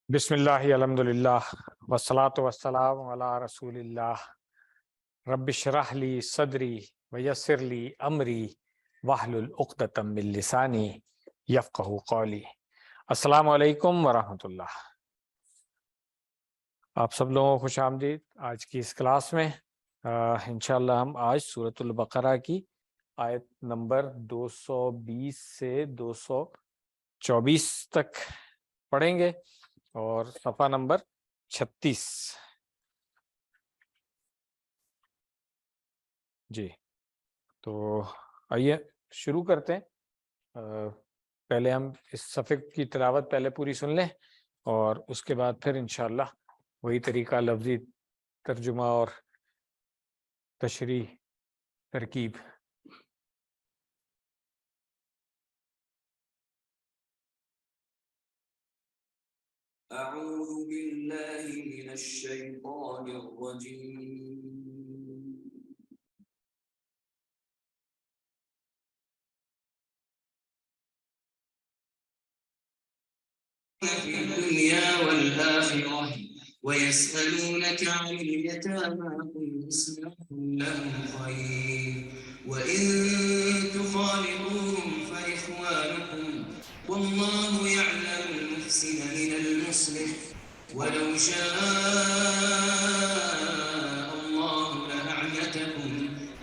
بسم اللہ الحمد للہ والصلاة والسلام علی رسول اللہ رب اشرح لی صدری ویسر لی امری واحلل عقدۃ من لسانی یفقہوا قولی۔ السلام علیکم ورحمۃ اللہ۔ آپ سب لوگوں کو خوش آمدید آج کی اس کلاس میں۔ انشاءاللہ ہم آج سورۃ البقرہ کی آیت نمبر 220 سے 224 تک پڑھیں گے اور صفحہ نمبر 36۔ جی تو آئیے شروع کرتے ہیں۔ پہلے ہم اس صفحے کی تلاوت پہلے پوری سن لیں اور اس کے بعد پھر انشاءاللہ وہی طریقہ لفظی ترجمہ اور تشریح ترکیب۔ أعوذ بالله من الشيطان الرجيم في الدنيا والآخرة ويسألونك عن اليتامى قل إصلاح لهم خير وإن تخالطوهم فإخوانكم والله يعلم المفسد من المصلح ولو شاء الله لأعنتكم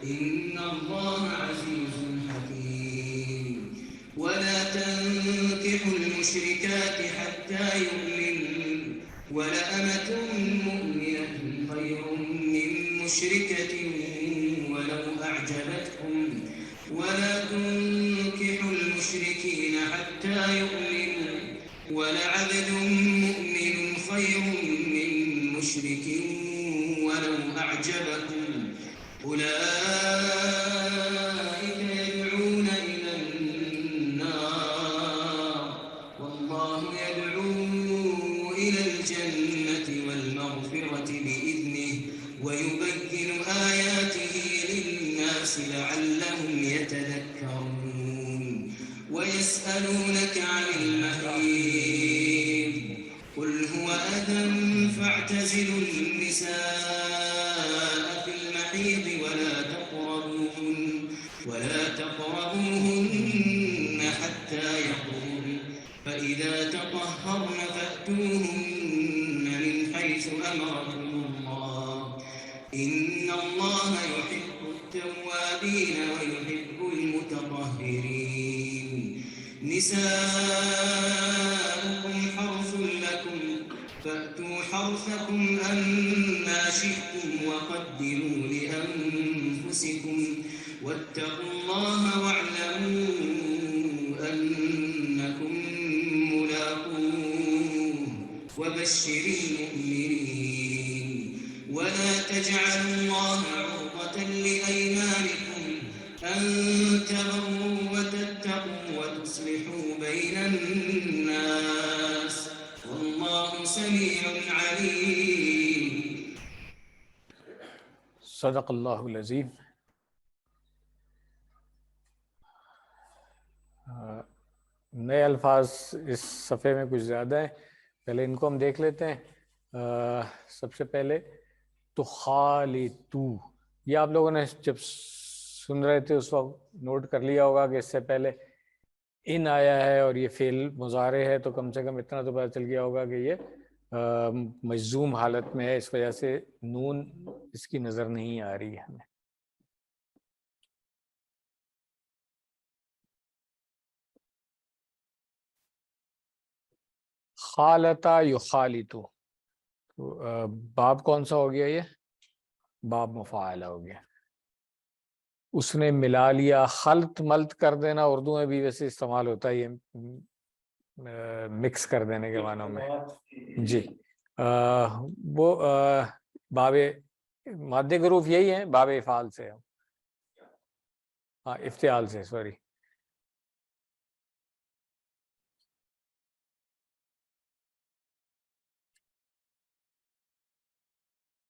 إن الله عزيز حكيم ولا تنكحوا المشركات حتى يؤمنوا ولأمة مؤمنة خير من مشركة ولو أعجبتكم ولا تنكحوا المشركين حتى يؤمنوا ولعبد مؤمن خير من مشرك ولو أعجبكم أولئك يدعون إلى النار والله يدعو إلى الجنة والمغفرة بإذنه ويبين آياته للناس لعلهم يتذكرون ويسألونك عن المحيض قل هو أذى فاعتزلوا النساء في المحيض ولا تقربوهن حتى يطهرن فإذا تطهرن فأتوهن من حيث أمركم الله إن الله يحب التوابين ويحب المتطهرين نساؤكم حرث لكم فأتوا حرثكم أنا شئتم وقدموا لأنفسكم واتقوا الله واعلموا أنكم ملاقوه وبشر المؤمنين ولا تجعلوا الله عرضة لأيمانكم أن تبروا وتتقوا وتصلحوا بين الناس والله سميع عليم۔ صدق اللہ العظیم۔ نئے الفاظ اس صفحے میں کچھ زیادہ ہیں، پہلے ان کو ہم دیکھ لیتے ہیں۔ سب سے پہلے تخالطو، یہ آپ لوگوں نے جب سن رہے تھے اس وقت نوٹ کر لیا ہوگا کہ اس سے پہلے ان آیا ہے اور یہ فعل مضارع ہے، تو کم سے کم اتنا تو پتہ چل گیا ہوگا کہ یہ مجزوم حالت میں ہے، اس وجہ سے نون اس کی نظر نہیں آ رہی ہے ہمیں۔ خالطہ یخالطو، تو باب کون سا ہو گیا؟ یہ باب مفاعلہ ہو گیا۔ اس نے ملا لیا، خلط ملط کر دینا اردو میں بھی ویسے استعمال ہوتا ہے، یہ مکس کر دینے کے معنوں میں۔ جی وہ باب مادے کے حروف یہی ہیں، باب افعال سے، ہاں افتعال سے، سوری۔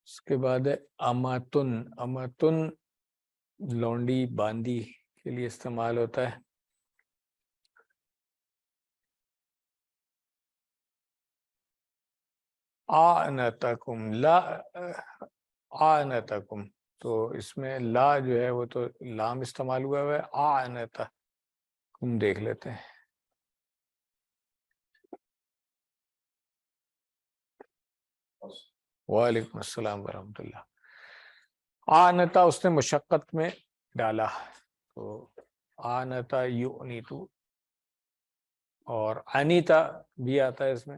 اس کے بعد ہے اماتن، اماتن لونڈی باندی کے لیے استعمال ہوتا ہے۔ آنتکم لا آنتکم، تو اس میں لا جو ہے وہ تو لام استعمال ہوا ہے، آنتکم دیکھ لیتے ہیں. وعلیکم السلام ورحمۃ اللہ. آنتا اس نے مشقت میں ڈالا، تو آنتا یؤنیتو، اور انیتا بھی آتا ہے اس میں،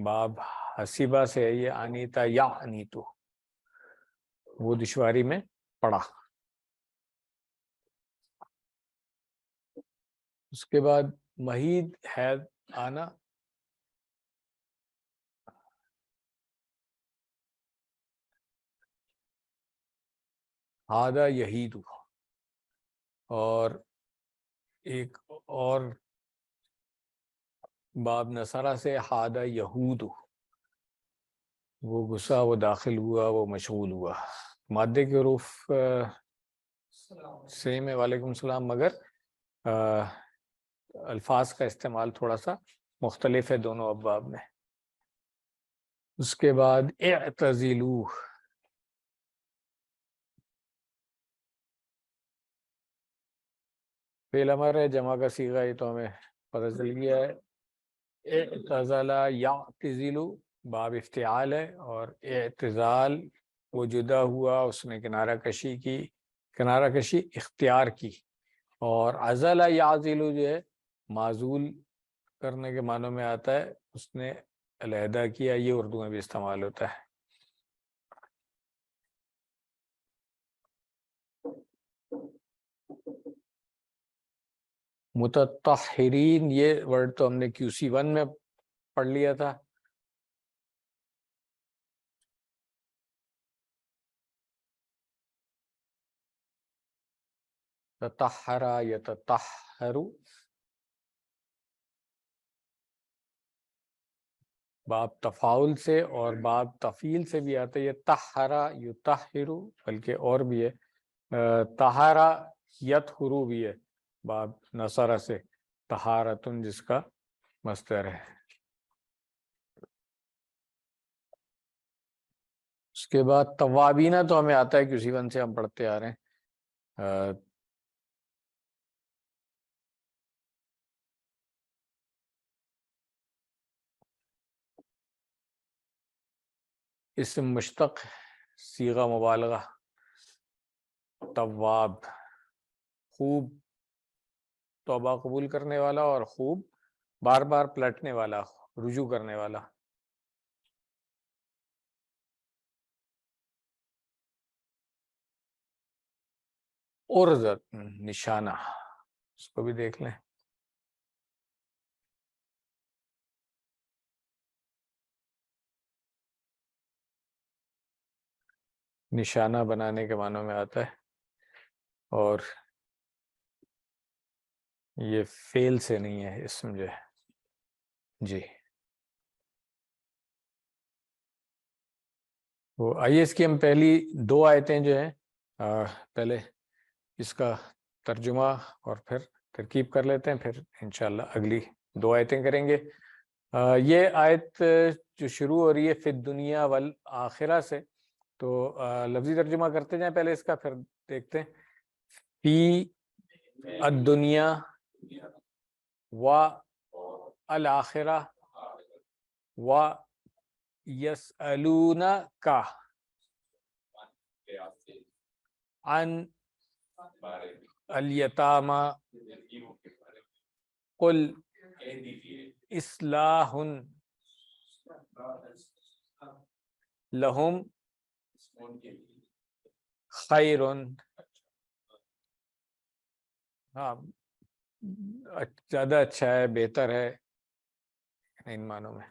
باب حسیبہ سے ہے یہ، انیتا یا انیتو، وہ دشواری میں پڑا. اس کے بعد مہید حید آنا، ہادہ یہیدو، اور ایک اور باب نصرہ سے ہادہ یہودو، وہ غصہ، وہ داخل ہوا، وہ مشغول ہوا. مادے کے حروف سیم ہے، وعلیکم السلام، مگر الفاظ کا استعمال تھوڑا سا مختلف ہے دونوں ابواب میں. اس کے بعد اعتزلوا، فعل امر ہے، جمع کا صیغہ، یہ تو ہمیں پتہ چل گیا ہے. اعتزل یعتزل باب افتعال ہے، اور اعتزال وہ جدا ہوا، اس نے کنارہ کشی کی، کنارہ کشی اختیار کی. اور عزل یعزل جو ہے معزول کرنے کے معنوں میں آتا ہے، اس نے علیحدہ کیا، یہ اردو میں بھی استعمال ہوتا ہے. متطہرین، یہ ورڈ تو ہم نے QC1 میں پڑھ لیا تھا. تطہر یتطہر، باب تفاعل سے اور باب تفعیل سے بھی آتا ہے. یہ طہرا یطہر، بلکہ اور بھی ہے، طہارا یطہر بھی ہے، باب نصرہ سے، طہارتن جس کا مصدر ہے. اس کے بعد توابینہ تو ہمیں آتا ہے QC1 سے، ہم پڑھتے آ رہے ہیں. اسم مشتق، صیغہ مبالغہ، تواب، خوب توبہ قبول کرنے والا، اور خوب بار بار پلٹنے والا، رجوع کرنے والا. عرضت، نشانہ، اس کو بھی دیکھ لیں. نشانہ بنانے کے معنوں میں آتا ہے، اور یہ فعل سے نہیں ہے، اسم جو ہے. جی، وہ آئیے اس کی ہم پہلی 2 آیتیں جو ہیں، پہلے اس کا ترجمہ اور پھر ترکیب کر لیتے ہیں، پھر انشاءاللہ اگلی 2 آیتیں کریں گے. یہ آیت جو شروع ہو رہی ہے فی الدنیا والآخرہ سے، تو لفظی ترجمہ کرتے جائیں پہلے اس کا، پھر دیکھتے ہیں. فی الدنیا و الآخرہ و یسألونک عن الیتامی قل اصلاح لہم خیر، ہاں زیادہ اچھا ہے، بہتر ہے ان معنوں میں.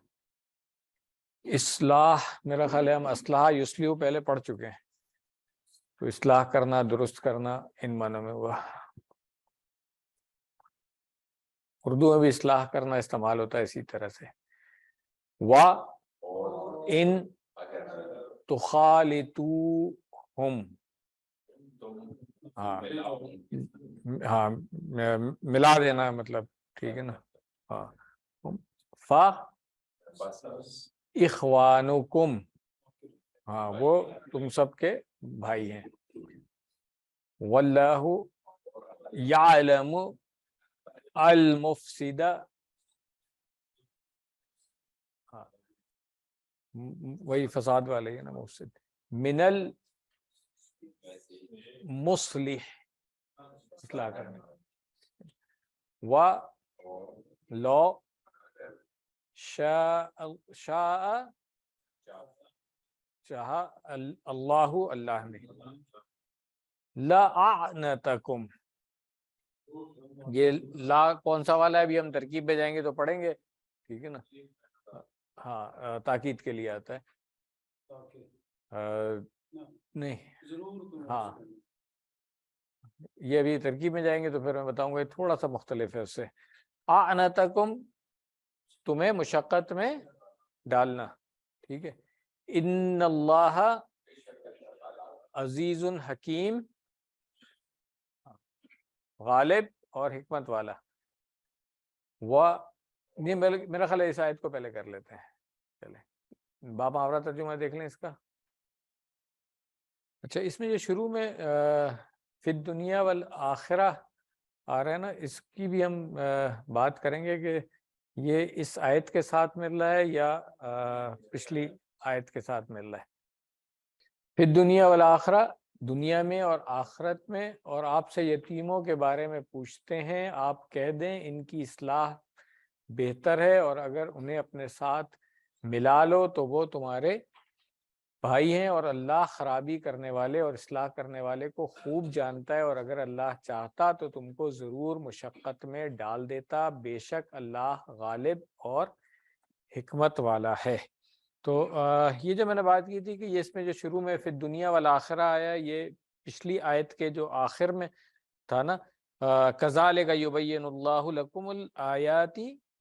اصلاح، میرا خیال ہے ہم اصلاح یصلح پہلے پڑھ چکے ہیں، تو اصلاح کرنا، درست کرنا، ان معنوں میں ہوا. اردو میں بھی اصلاح کرنا استعمال ہوتا ہے اسی طرح سے. وا ان تخالطوہم، ہاں ہاں ملا دینا، مطلب ٹھیک ہے نا. ہاں، فا اخوانکم، ہاں وہ تم سب کے بھائی ہیں. واللہ یعلم المفسد، ہاں وہی فساد والے ہیں نا مفسد، من المصلح، اصلاح کرنے، و لو شاء چاہا اللہ، اللہ نے، لَأَعْنَتَكُمْ، یہ لا کون سا والا ہے؟ ابھی ہم ترکیب پہ جائیں گے تو پڑھیں گے، ٹھیک ہے نا. ہاں تاکید کے لیے آتا ہے، نہیں ہاں یہ ابھی ترکیب میں جائیں گے تو پھر میں بتاؤں گا، تھوڑا سا مختلف ہے اس سے. اعنتکم، تمہیں مشقت میں ڈالنا، ٹھیک ہے. ان اللہ عزیز حکیم، غالب اور حکمت والا. وہ نہیں، میرا خیال ہے اس آیت کو پہلے کر لیتے ہیں، چلے باب محاورہ ترجمہ دیکھ لیں اس کا. اچھا اس میں جو شروع میں فی الدنیا والآخرہ آ رہا ہے نا، اس کی بھی ہم بات کریں گے کہ یہ اس آیت کے ساتھ مل رہا ہے یا پچھلی آیت کے ساتھ مل رہا ہے. فی الدنیا والآخرہ، دنیا میں اور آخرت میں، اور آپ سے یتیموں کے بارے میں پوچھتے ہیں، آپ کہہ دیں ان کی اصلاح بہتر ہے، اور اگر انہیں اپنے ساتھ ملا لو تو وہ تمہارے بھائی ہیں، اور اللہ خرابی کرنے والے اور اصلاح کرنے والے کو خوب جانتا ہے، اور اگر اللہ چاہتا تو تم کو ضرور مشقت میں ڈال دیتا، بے شک اللہ غالب اور حکمت والا ہے. تو یہ جو میں نے بات کی تھی کہ یہ اس میں جو شروع میں فی الدنیا والآخرہ آیا، یہ پچھلی آیت کے جو آخر میں تھا نا، کذالک یبین اللہ لکم الآیات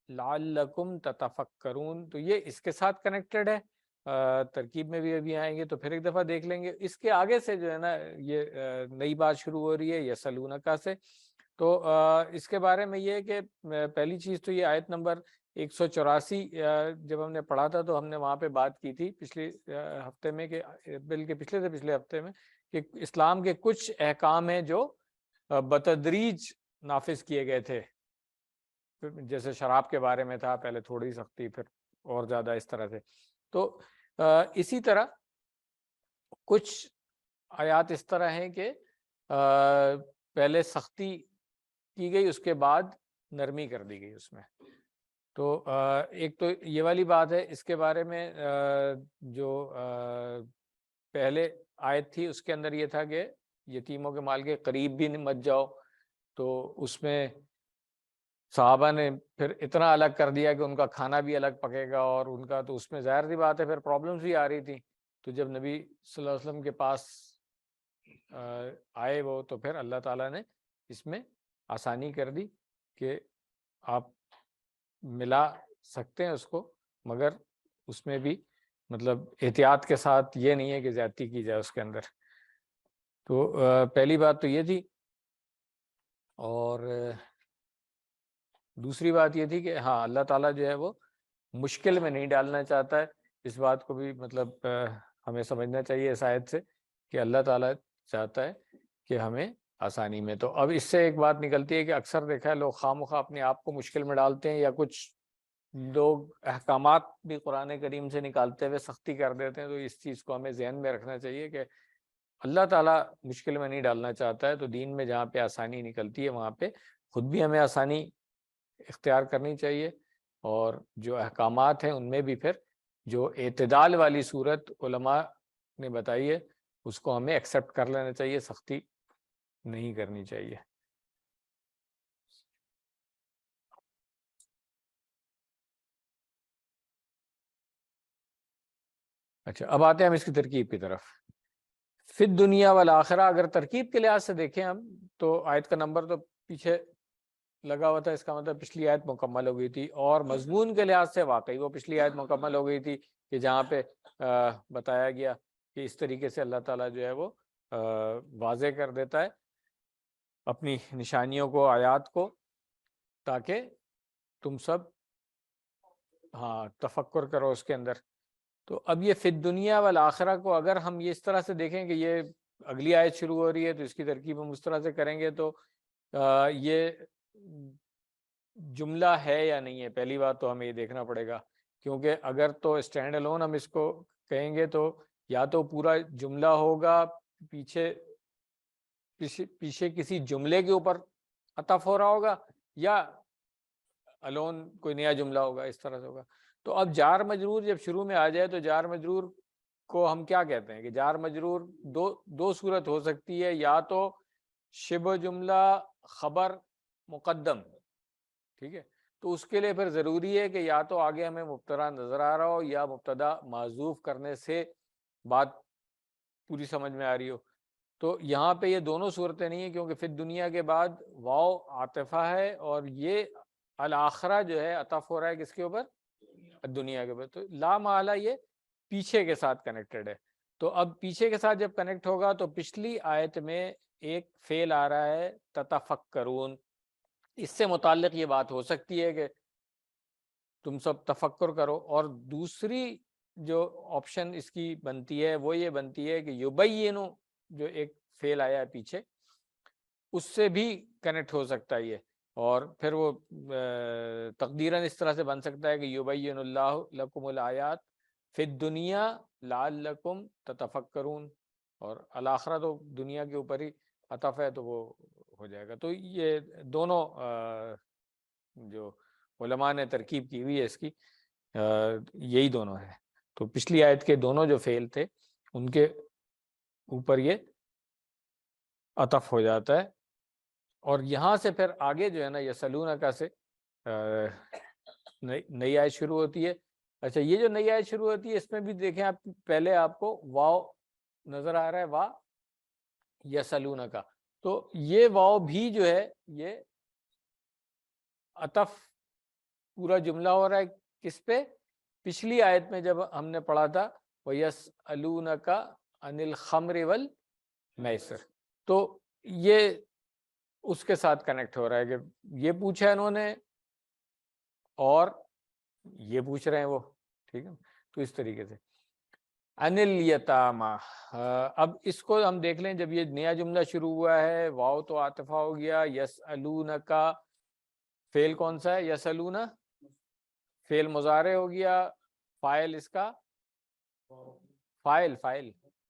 لعلکم تتفکرون، تو یہ اس کے ساتھ کنیکٹڈ ہے. ترکیب میں بھی ابھی آئیں گے تو پھر ایک دفعہ دیکھ لیں گے. اس کے آگے سے جو ہے نا یہ نئی بات شروع ہو رہی ہے یسألونک سے. تو اس کے بارے میں یہ ہے کہ پہلی چیز تو یہ آیت نمبر 184 جب ہم نے پڑھا تھا تو ہم نے وہاں پہ بات کی تھی پچھلے ہفتے میں، کہ بلکہ پچھلے سے پچھلے ہفتے میں، کہ اسلام کے کچھ احکام ہیں جو بتدریج نافذ کیے گئے تھے. جیسے شراب کے بارے میں تھا، پہلے تھوڑی سختی، پھر اور زیادہ، اس طرح سے. تو اسی طرح کچھ آیات اس طرح ہیں کہ پہلے سختی کی گئی، اس کے بعد نرمی کر دی گئی اس میں. تو ایک تو یہ والی بات ہے. اس کے بارے میں جو پہلے آیت تھی اس کے اندر یہ تھا کہ یتیموں کے مال کے قریب بھی مت جاؤ، تو اس میں صحابہ نے پھر اتنا الگ کر دیا کہ ان کا کھانا بھی الگ پکے گا، اور ان کا تو اس میں ظاہر سی بات ہے پھر پرابلمس بھی آ رہی تھی. تو جب نبی صلی اللہ علیہ وسلم کے پاس آئے وہ، تو پھر اللہ تعالیٰ نے اس میں آسانی کر دی کہ آپ ملا سکتے ہیں اس کو، مگر اس میں بھی مطلب احتیاط کے ساتھ، یہ نہیں ہے کہ زیادتی کی جائے اس کے اندر. تو پہلی بات تو یہ تھی. اور دوسری بات یہ تھی کہ ہاں اللہ تعالیٰ جو ہے وہ مشکل میں نہیں ڈالنا چاہتا ہے. اس بات کو بھی مطلب ہمیں سمجھنا چاہیے اس آیت سے، کہ اللہ تعالیٰ چاہتا ہے کہ ہمیں آسانی میں. تو اب اس سے ایک بات نکلتی ہے کہ اکثر دیکھا ہے لوگ خواہ مخواہ اپنے آپ کو مشکل میں ڈالتے ہیں، یا کچھ لوگ احکامات بھی قرآن کریم سے نکالتے ہوئے سختی کر دیتے ہیں. تو اس چیز کو ہمیں ذہن میں رکھنا چاہیے کہ اللہ تعالیٰ مشکل میں نہیں ڈالنا چاہتا ہے. تو دین میں جہاں پہ آسانی نکلتی ہے وہاں پہ خود بھی ہمیں آسانی اختیار کرنی چاہیے، اور جو احکامات ہیں ان میں بھی پھر جو اعتدال والی صورت علماء نے بتائی ہے اس کو ہمیں ایکسیپٹ کر لینا چاہیے، سختی نہیں کرنی چاہیے. اچھا اب آتے ہیں ہم اس کی ترکیب کی طرف. فی الدنیا والآخرہ، اگر ترکیب کے لحاظ سے دیکھیں ہم تو آیت کا نمبر تو پیچھے لگا ہوا تھا، اس کا مطلب پچھلی آیت مکمل ہو گئی تھی. اور مضمون کے لحاظ سے واقعی وہ پچھلی آیت مکمل ہو گئی تھی، کہ جہاں پہ بتایا گیا کہ اس طریقے سے اللہ تعالیٰ جو ہے وہ واضح کر دیتا ہے اپنی نشانیوں کو، آیات کو، تاکہ تم سب ہاں تفکر کرو اس کے اندر. تو اب یہ فی الدنیا والآخرہ کو اگر ہم یہ اس طرح سے دیکھیں کہ یہ اگلی آیت شروع ہو رہی ہے تو اس کی ترکیب ہم اس طرح سے کریں گے تو یہ جملہ ہے یا نہیں ہے. پہلی بات تو ہمیں یہ دیکھنا پڑے گا، کیونکہ اگر تو اسٹینڈ الون ہم اس کو کہیں گے تو یا تو پورا جملہ ہوگا پیچھے کسی جملے کے اوپر عطف ہو رہا ہوگا، یا الون کوئی نیا جملہ ہوگا، اس طرح سے ہوگا. تو اب جار مجرور جب شروع میں آ جائے تو جار مجرور کو ہم کیا کہتے ہیں کہ جار مجرور دو صورت ہو سکتی ہے، یا تو شبہ جملہ خبر مقدم، ٹھیک ہے. تو اس کے لیے پھر ضروری ہے کہ یا تو آگے ہمیں مبتدا نظر آ رہا ہو یا مبتدا معذوف کرنے سے بات پوری سمجھ میں آ رہی ہو. تو یہاں پہ یہ دونوں صورتیں نہیں ہیں، کیونکہ پھر دنیا کے بعد واو عاطفہ ہے اور یہ الآخرہ جو ہے عطف ہو رہا ہے کس کے اوپر؟ دنیا کے اوپر. تو لا محالہ یہ پیچھے کے ساتھ کنیکٹڈ ہے. تو اب پیچھے کے ساتھ جب کنیکٹ ہوگا تو پچھلی آیت میں ایک فعل آ رہا ہے تتفکرون، اس سے متعلق یہ بات ہو سکتی ہے کہ تم سب تفکر کرو. اور دوسری جو آپشن اس کی بنتی ہے وہ یہ بنتی ہے کہ یبینو جو ایک فعل آیا ہے پیچھے، اس سے بھی کنیکٹ ہو سکتا ہے یہ، اور پھر وہ تقدیراً اس طرح سے بن سکتا ہے کہ یبین اللہ لکم الآیات فی الدنیا لعلکم تتفکرون، اور الآخرہ تو دنیا کے اوپر ہی عطف ہے تو وہ ہو جائے گا. تو یہ دونوں جو علماء نے ترکیب کی ہوئی ہے اس کی یہی دونوں ہے. تو پچھلی آیت کے دونوں جو فعل تھے ان کے اوپر یہ عطف ہو جاتا ہے. اور یہاں سے پھر آگے جو ہے نا یسلونک سے نئی آیت شروع ہوتی ہے. اچھا یہ جو نئی آیت شروع ہوتی ہے اس میں بھی دیکھیں آپ، پہلے آپ کو واو نظر آ رہا ہے، وا یسلونک، تو یہ واو بھی جو ہے یہ عطف پورا جملہ ہو رہا ہے کس پہ؟ پچھلی آیت میں جب ہم نے پڑھا تھا وَيَسْأَلُونَكَ عَنِ الْخَمْرِ وَالْمَيْسِرِ، تو یہ اس کے ساتھ کنیکٹ ہو رہا ہے کہ یہ پوچھا انہوں نے اور یہ پوچھ رہے ہیں وہ، ٹھیک ہے. تو اس طریقے سے انل یتاما. اب اس کو ہم دیکھ لیں، جب یہ نیا جملہ شروع ہوا ہے واو تو عاطفہ ہو گیا، یسألونکا فعل کون سا ہے؟ یسألونا فعل مضارع ہو گیا، فاعل اس کا فاعل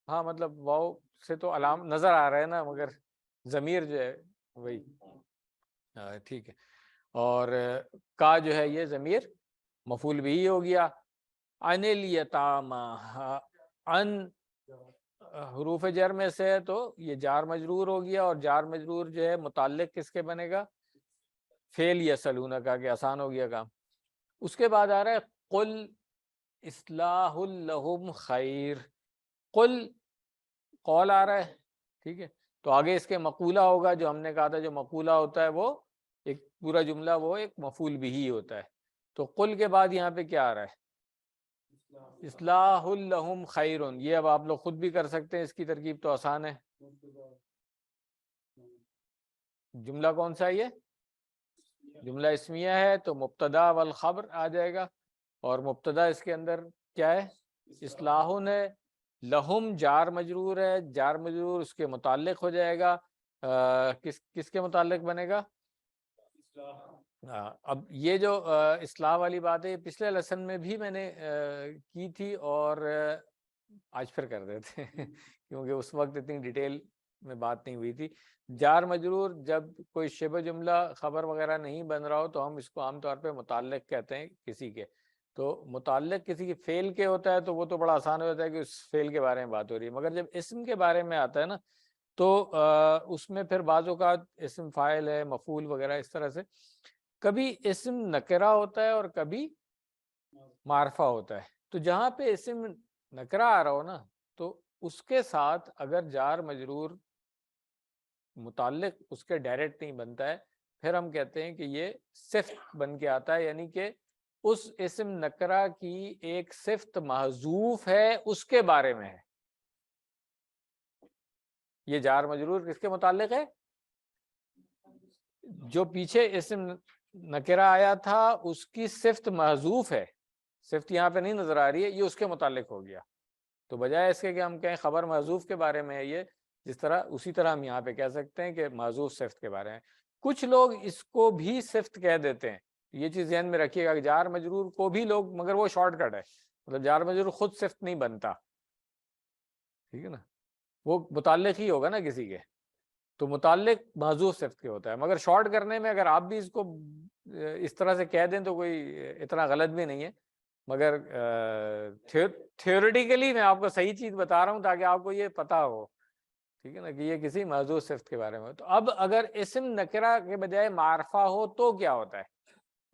ہاں مطلب واو سے تو علام نظر آ رہا ہے نا، مگر ضمیر جو ہے وہی ٹھیک ہے. اور کا جو ہے یہ ضمیر مفعول بھی ہو گیا. ان الیتاما، ان حروف جر میں سے تو یہ جار مجرور ہو گیا، اور جار مجرور جو ہے متعلق کس کے بنے گا؟ فعل یسألونک کہ آسان ہو گیا کام. اس کے بعد آ رہا ہے قل اصلاح لہم خیر. قل قول آ رہا ہے، ٹھیک ہے. تو آگے اس کے مقولہ ہوگا، جو ہم نے کہا تھا جو مقولہ ہوتا ہے وہ ایک پورا جملہ وہ ایک مفعول بھی ہوتا ہے. تو قل کے بعد یہاں پہ کیا آ رہا ہے؟ اصلاح لہم خیر. یہ اب آپ لوگ خود بھی کر سکتے ہیں، اس کی ترکیب تو آسان ہے. جملہ کون سا ہے؟ یہ جملہ اسمیہ ہے، تو مبتدا والخبر آ جائے گا، اور مبتدا اس کے اندر کیا ہے؟ اصلاح ہے. لہم جار مجرور ہے، جار مجرور اس کے متعلق ہو جائے گا. کس کے متعلق بنے گا؟ اب یہ جو اصلاح والی بات ہے، پچھلے لیسن میں بھی میں نے کی تھی، اور آج پھر کر دیتے ہیں کیونکہ اس وقت اتنی ڈیٹیل میں بات نہیں ہوئی تھی. جار مجرور جب کوئی شبہ جملہ خبر وغیرہ نہیں بن رہا ہو تو ہم اس کو عام طور پہ متعلق کہتے ہیں کسی کے. تو متعلق کسی کے فعل کے ہوتا ہے تو وہ تو بڑا آسان ہوتا ہے کہ اس فعل کے بارے میں بات ہو رہی ہے. مگر جب اسم کے بارے میں آتا ہے نا تو اس میں پھر بعض اوقات اسم فاعل ہے، مفعول وغیرہ اس طرح سے، کبھی اسم نکرہ ہوتا ہے اور کبھی معرفہ ہوتا ہے. تو جہاں پہ اسم نکرہ آ رہا ہو نا تو اس کے ساتھ اگر جار مجرور متعلق اس کے ڈائریکٹ نہیں بنتا ہے، پھر ہم کہتے ہیں کہ یہ صفت بن کے آتا ہے، یعنی کہ اس اسم نکرہ کی ایک صفت محذوف ہے اس کے بارے میں ہے. یہ جار مجرور کس کے متعلق ہے؟ جو پیچھے اسم نکرہ آیا تھا اس کی صفت محذوف ہے، صفت یہاں پہ نہیں نظر آ رہی ہے، یہ اس کے متعلق ہو گیا. تو بجائے اس کے کہ ہم کہیں خبر محذوف کے بارے میں ہے یہ، جس طرح اسی طرح ہم یہاں پہ کہہ سکتے ہیں کہ محذوف صفت کے بارے میں. کچھ لوگ اس کو بھی صفت کہہ دیتے ہیں، یہ چیز ذہن میں رکھیے گا کہ جار مجرور کو بھی لوگ، مگر وہ شارٹ کٹ ہے، مطلب جار مجرور خود صفت نہیں بنتا، ٹھیک ہے نا، وہ متعلق ہی ہوگا نا کسی کے، تو متعلق محذوف صفت کے ہوتا ہے. مگر شارٹ کرنے میں اگر آپ بھی اس کو اس طرح سے کہہ دیں تو کوئی اتنا غلط بھی نہیں ہے، مگر تھیوریٹیکلی میں آپ کو صحیح چیز بتا رہا ہوں تاکہ آپ کو یہ پتہ ہو، ٹھیک ہے نا، کہ یہ کسی محذوف صفت کے بارے میں. تو اب اگر اسم نکرہ کے بجائے معرفہ ہو تو کیا ہوتا ہے؟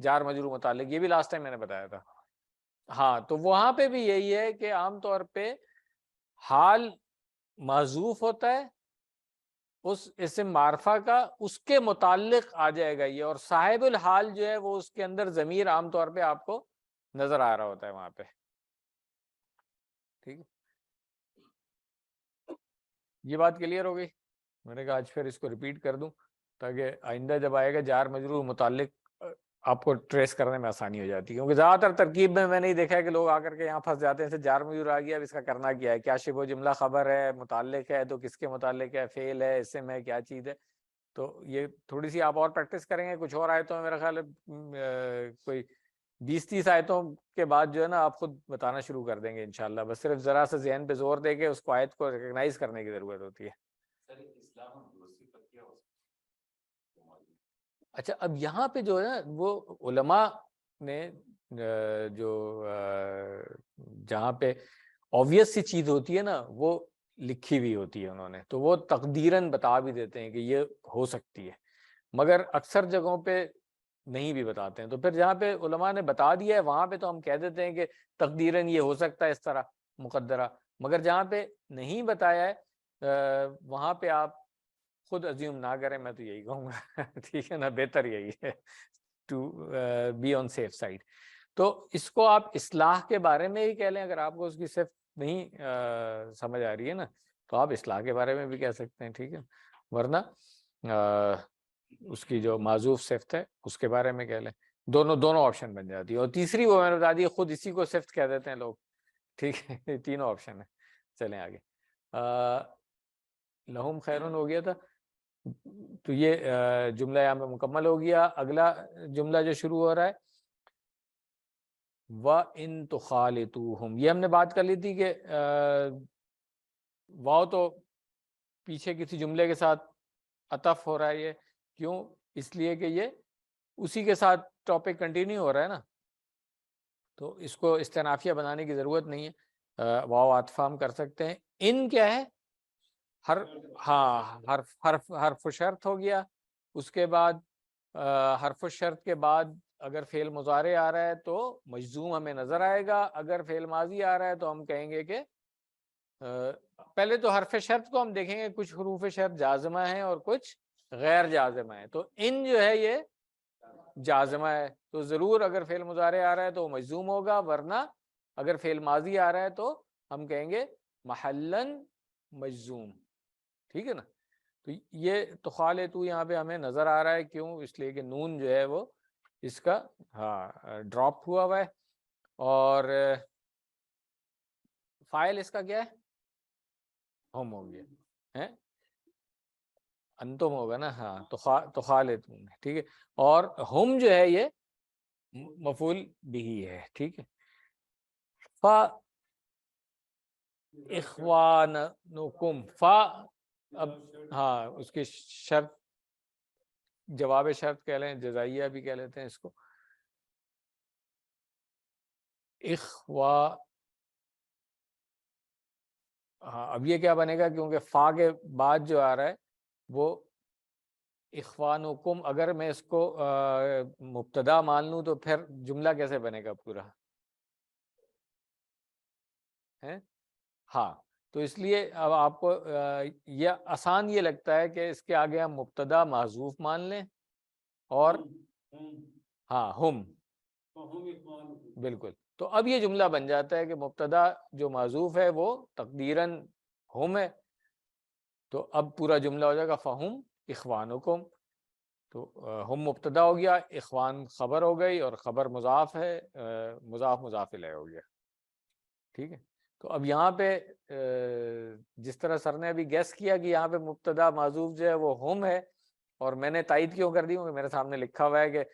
جار مجرور متعلق، یہ بھی لاسٹ ٹائم میں نے بتایا تھا. ہاں تو وہاں پہ بھی یہی ہے کہ عام طور پہ حال محذوف ہوتا ہے اس اسم معرفہ کا، اس کے متعلق آ جائے گا یہ، اور صاحب الحال جو ہے وہ اس کے اندر ضمیر عام طور پہ آپ کو نظر آ رہا ہوتا ہے وہاں پہ، ٹھیک ہے. یہ بات کلیئر ہو گئی؟ میں نے کہا آج پھر اس کو ریپیٹ کر دوں تاکہ آئندہ جب آئے گا جار مجرور متعلق آپ کو ٹریس کرنے میں آسانی ہو جاتی ہے. کیونکہ زیادہ تر ترکیب میں نہیں دیکھا ہے کہ لوگ آ کر کے یہاں پھنس جاتے ہیں، جار مجرور آ گیا اب اس کا کرنا کیا ہے، کیا شبہ جملہ خبر ہے، متعلق ہے تو کس کے متعلق ہے، فعل ہے، اسم ہے، کیا چیز ہے. تو یہ تھوڑی سی آپ اور پریکٹس کریں گے، کچھ اور آیتوں میں میرا خیال ہے کوئی 20-30 آیتوں کے بعد جو ہے نا آپ خود بتانا شروع کر دیں گے انشاءاللہ. بس صرف ذرا سا ذہن پہ زور دے کے اس کو آیت کو ریکگنائز کرنے کی ضرورت ہوتی ہے. اچھا اب یہاں پہ جو ہے نا وہ علماء نے جو جہاں پہ آبویس سی چیز ہوتی ہے نا وہ لکھی ہوئی ہوتی ہے انہوں نے، تو وہ تقدیراً بتا بھی دیتے ہیں کہ یہ ہو سکتی ہے، مگر اکثر جگہوں پہ نہیں بھی بتاتے ہیں. تو پھر جہاں پہ علماء نے بتا دیا ہے وہاں پہ تو ہم کہہ دیتے ہیں کہ تقدیراً یہ ہو سکتا ہے اس طرح مقدرہ، مگر جہاں پہ نہیں بتایا ہے وہاں پہ آپ خود ازیوم نہ کریں، میں تو یہی کہوں گا ٹھیک ہے نا، بہتر یہی ہے to be on safe side. تو اس کو آپ اصلاح کے بارے میں ہی کہہ لیں، اگر آپ کو اس کی صرف نہیں سمجھ آ رہی ہے نا تو آپ اصلاح کے بارے میں بھی کہہ سکتے ہیں، ٹھیک ہے، ورنہ اس کی جو معذوف صفت ہے اس کے بارے میں کہہ لیں. دونوں آپشن بن جاتی ہے. اور تیسری وہ میں نے بتا دی، خود اسی کو صفت کہہ دیتے ہیں لوگ، ٹھیک ہے. تینوں آپشن ہیں. چلیں آگے. لہم خیرون ہو گیا تھا، تو یہ جملہ یہاں پہ مکمل ہو گیا. اگلا جملہ جو شروع ہو رہا ہے وَإِن تُخَالِطُوهُمْ، یہ ہم نے بات کر لی تھی کہ واو تو پیچھے کسی جملے کے ساتھ عطف ہو رہا ہے. یہ کیوں؟ اس لیے کہ یہ اسی کے ساتھ ٹاپک کنٹینیو ہو رہا ہے نا، تو اس کو استنافیہ بنانے کی ضرورت نہیں ہے. واو عطف ہم کر سکتے ہیں. ان کیا ہے؟ حرف شرط ہو گیا. اس کے بعد حرف شرط کے بعد اگر فعل مضارع آ رہا ہے تو مجزوم ہمیں نظر آئے گا، اگر فعل ماضی آ رہا ہے تو ہم کہیں گے کہ پہلے تو حرف شرط کو ہم دیکھیں گے، کچھ حروف شرط جازمہ ہیں اور کچھ غیر جازمہ ہیں. تو ان جو ہے یہ جازمہ ہے، تو ضرور اگر فعل مضارع آ رہا ہے تو وہ مجزوم ہوگا، ورنہ اگر فعل ماضی آ رہا ہے تو ہم کہیں گے محلن مجزوم، ٹھیک ہے نا. تو یہ تخالطو یہاں پہ ہمیں نظر آ رہا ہے، کیوں؟ اس لیے کہ نون جو ہے وہ اس کا ڈراپ ہوا ہوا ہے، اور فائل اس کا کیا ہے؟ ہم ہو گیا ہے، انتم ہوگا نا، ہاں تخالطون، ٹھیک ہے. اور ہم جو ہے یہ مفعول بھی ہے، ٹھیک ہے. فا اخوانکم، فا اب ہاں اس کی شرط، جواب شرط کہہ لیں، جزائیہ بھی کہہ لیتے ہیں اس کو. ہاں اب یہ کیا بنے گا؟ کیونکہ فا کے بعد جو آ رہا ہے وہ اخوانکم، اگر میں اس کو مبتدا مان لوں تو پھر جملہ کیسے بنے گا پورا ہے؟ ہاں تو اس لیے اب آپ کو یہ آسان یہ لگتا ہے کہ اس کے آگے ہم مبتدا محذوف مان لیں، اور ہاں ہم، بالکل. تو اب یہ جملہ بن جاتا ہے کہ مبتدا جو محذوف ہے وہ تقدیراً ہم ہے، تو اب پورا جملہ ہو جائے گا فہم اخوانکم. تو ہم مبتدا ہو گیا، اخوان خبر ہو گئی، اور خبر مضاف ہے، مضاف مضاف الیہ ہو گیا. ٹھیک ہے. تو اب یہاں پہ جس طرح سر نے ابھی گیس کیا کہ یہاں پہ مبتدا معذوف جو ہے وہ ہم ہے، اور میں نے تائید کیوں کر دی کیونکہ میرے سامنے لکھا ہوا ہے کہ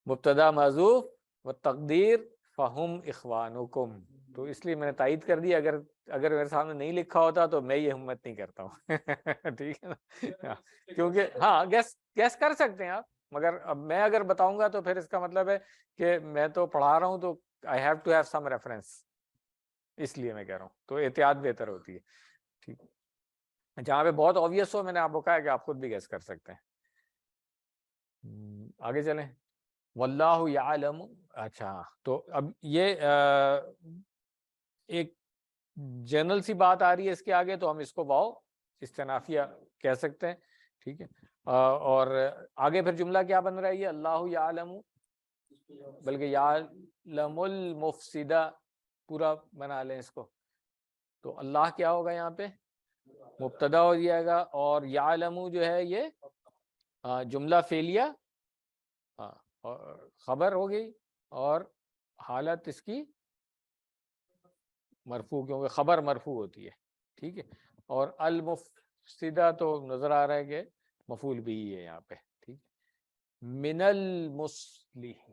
مبتدا معذوف و تقدیر فہم اخوانکم، تو اس لیے میں نے تائید کر دی. اگر میرے سامنے نہیں لکھا ہوتا تو میں یہ ہمت نہیں کرتا ہوں. ٹھیک ہے نا، کیونکہ ہاں گیس کر سکتے ہیں آپ، مگر اب میں اگر بتاؤں گا تو پھر اس کا مطلب ہے کہ میں تو پڑھا رہا ہوں تو I have to have some reference، اس لیے میں کہہ رہا ہوں. تو احتیاط بہتر ہوتی ہے. ٹھیک ہے، جہاں پہ بہت obvious ہو میں نے آپ کو کہا ہے کہ آپ خود بھی گیس کر سکتے ہیں. آگے چلیں. واللہ یعلم. اچھا، تو اب یہ ایک جنرل سی بات آ رہی ہے اس کے آگے، تو ہم اس کو واو استنافیہ کہہ سکتے ہیں. ٹھیک ہے. اور آگے پھر جملہ کیا بن رہا ہے؟ یہ اللہ یعلم، بلکہ یعلم المفسدہ پورا بنا لیں اس کو. تو اللہ کیا ہوگا یہاں پہ؟ مبتدا ہو جائے گا، اور یعلم جو ہے یہ جملہ فعلیہ خبر ہو گئی، اور حالت اس کی مرفوع، کیونکہ خبر مرفوع ہوتی ہے. ٹھیک ہے. اور المفسدہ تو نظر آ رہا ہے کہ مفعول بھی ہے یہاں پہ. ٹھیک ہے. من المصلح،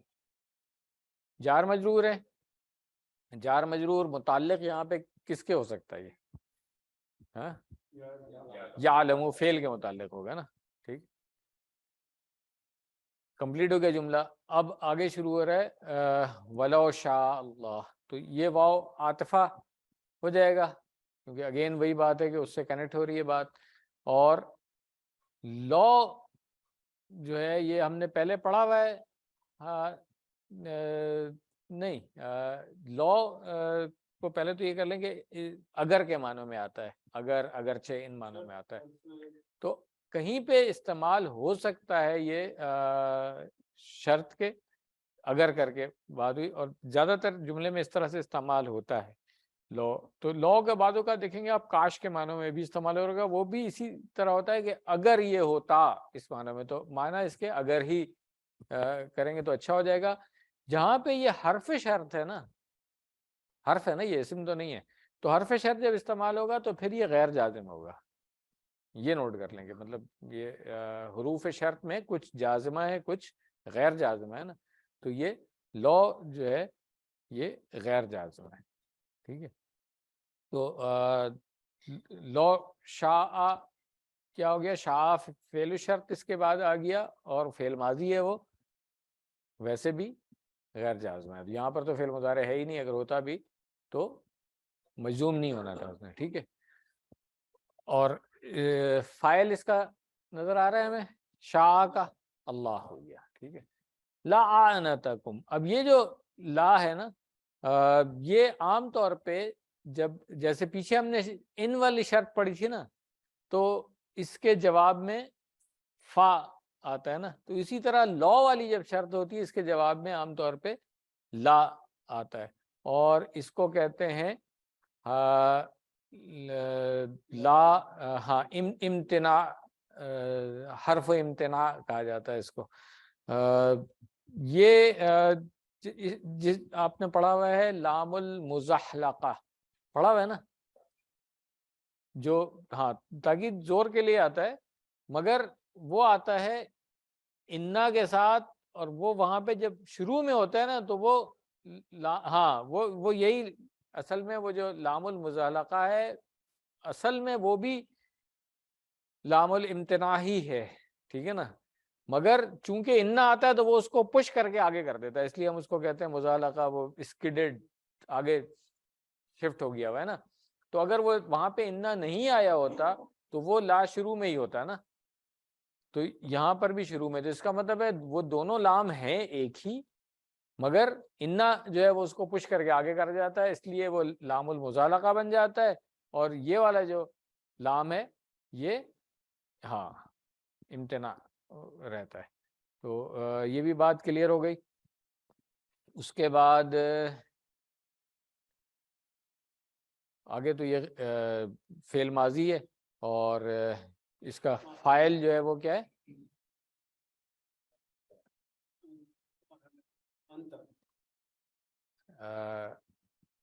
جار مجرور ہے. جار مجرور متعلق یہاں پہ کس کے ہو سکتا ہے؟ یہ یعلم فعل کے متعلق ہوگا نا. ٹھیک، کمپلیٹ ہو گیا جملہ. اب آگے شروع ہو رہا ہے ولو شاء اللہ، تو یہ واو عاطفہ ہو جائے گا، کیونکہ اگین وہی بات ہے کہ اس سے کنیکٹ ہو رہی ہے بات. اور لو جو ہے یہ ہم نے پہلے پڑھا ہوا ہے. ہاں نہیں، لو کو پہلے تو یہ کر لیں کہ اگر کے معنوں میں آتا ہے، اگرچہ ان معنوں میں آتا ہے. تو کہیں پہ استعمال ہو سکتا ہے یہ شرط کے اگر کر کے بات ہوئی، اور زیادہ تر جملے میں اس طرح سے استعمال ہوتا ہے لو. تو لو کے بعدوں کا دیکھیں گے آپ کاش کے معنوں میں بھی استعمال ہوگا، وہ بھی اسی طرح ہوتا ہے کہ اگر یہ ہوتا اس معنوں میں، تو معنی اس کے اگر ہی کریں گے تو اچھا ہو جائے گا. جہاں پہ یہ حرف شرط ہے نا، حرف ہے نا، یہ اسم تو نہیں ہے، تو حرف شرط جب استعمال ہوگا تو پھر یہ غیر جازم ہوگا. یہ نوٹ کر لیں گے، مطلب یہ حروف شرط میں کچھ جازمہ ہے کچھ غیر جازمہ ہے نا، تو یہ لو جو ہے یہ غیر جازمہ ہے. ٹھیک ہے. تو لو شاء کیا ہو گیا؟ شاء فعل شرط اس کے بعد آ گیا، اور فعل ماضی ہے وہ ویسے بھی غیر جازمہ ہے. یہاں پر تو فعل مضارع ہے ہی نہیں، اگر ہوتا بھی تو مجزوم نہیں ہونا تھا اس میں. ٹھیک ہے. اور فائل اس کا نظر آ رہا ہے ہمیں، شاء کا اللہ ہو گیا. ٹھیک ہے. لعنتکم، اب یہ جو لا ہے نا، یہ عام طور پہ جب جیسے پیچھے ہم نے ان والی شرط پڑھی تھی نا، تو اس کے جواب میں فا آتا ہے نا، تو اسی طرح لو والی جب شرط ہوتی ہے اس کے جواب میں عام طور پہ لا آتا ہے، اور اس کو کہتے ہیں لا، ہاں امتناع، حرف امتناع کہا جاتا ہے اس کو. یہ جس آپ نے پڑھا ہوا ہے لام المزحلقہ، پڑھا ہوا ہے نا، جو ہاں تاکید زور کے لیے آتا ہے، مگر وہ آتا ہے انا کے ساتھ، اور وہ وہاں پہ جب شروع میں ہوتا ہے نا تو وہ ہاں وہ یہی اصل میں وہ جو لام المزحلقہ ہے اصل میں وہ بھی لام الامتناع ہی ہے. ٹھیک ہے نا، مگر چونکہ انا آتا ہے تو وہ اس کو پش کر کے آگے کر دیتا ہے، اس لیے ہم اس کو کہتے ہیں مزحلقہ، وہ اسکڈڈ آگے شفٹ ہو گیا ہوا ہے نا. تو اگر وہ وہاں پہ انا نہیں آیا ہوتا تو وہ لا شروع میں ہی ہوتا نا، تو یہاں پر بھی شروع میں، تو اس کا مطلب ہے وہ دونوں لام ہیں ایک ہی، مگر انا جو ہے وہ اس کو پش کر کے آگے کر جاتا ہے، اس لیے وہ لام المزحلقہ بن جاتا ہے. اور یہ والا جو لام ہے یہ ہاں امتناع رہتا ہے. تو یہ بھی بات کلیئر ہو گئی. اس کے بعد آگے تو یہ فعل ماضی ہے، اور اس کا فاعل جو ہے وہ کیا ہے؟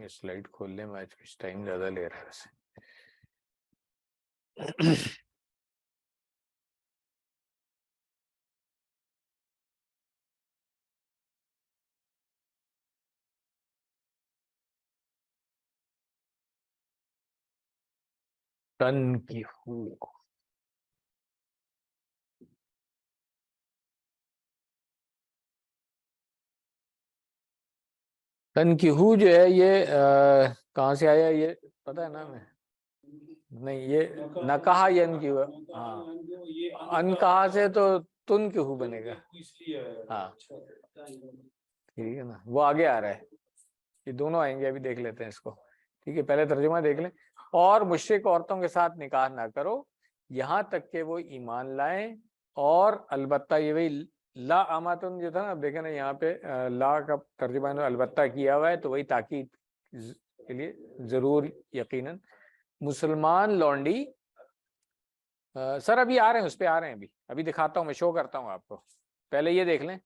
یہ سلائڈ کھول لیں، میں کچھ ٹائم زیادہ لے رہا ہے ویسے. تنکیحو، تنکیحو جو ہے یہ کہاں سے آیا یہ پتہ ہے نا ہمیں؟ نہیں، یہ نکاح ینکیحو، ہاں انکاح سے تو تنکیحو بنے گا. ہاں ٹھیک ہے نا، وہ آگے آ رہا ہے، یہ دونوں آئیں گے، ابھی دیکھ لیتے ہیں اس کو. ٹھیک ہے، پہلے ترجمہ دیکھ لیں. اور مشرک عورتوں کے ساتھ نکاح نہ کرو یہاں تک کہ وہ ایمان لائیں، اور البتہ یہ وہی لا اماتن جو تھا نا، اب دیکھیں نا یہاں پہ لا کا ترجمہ انہوں نے البتہ کیا ہوا ہے، تو وہی تاکید کے لیے ضرور یقیناً مسلمان لونڈی. سر ابھی آ رہے ہیں، اس پہ آ رہے ہیں، ابھی دکھاتا ہوں، میں شو کرتا ہوں آپ کو، پہلے یہ دیکھ لیں.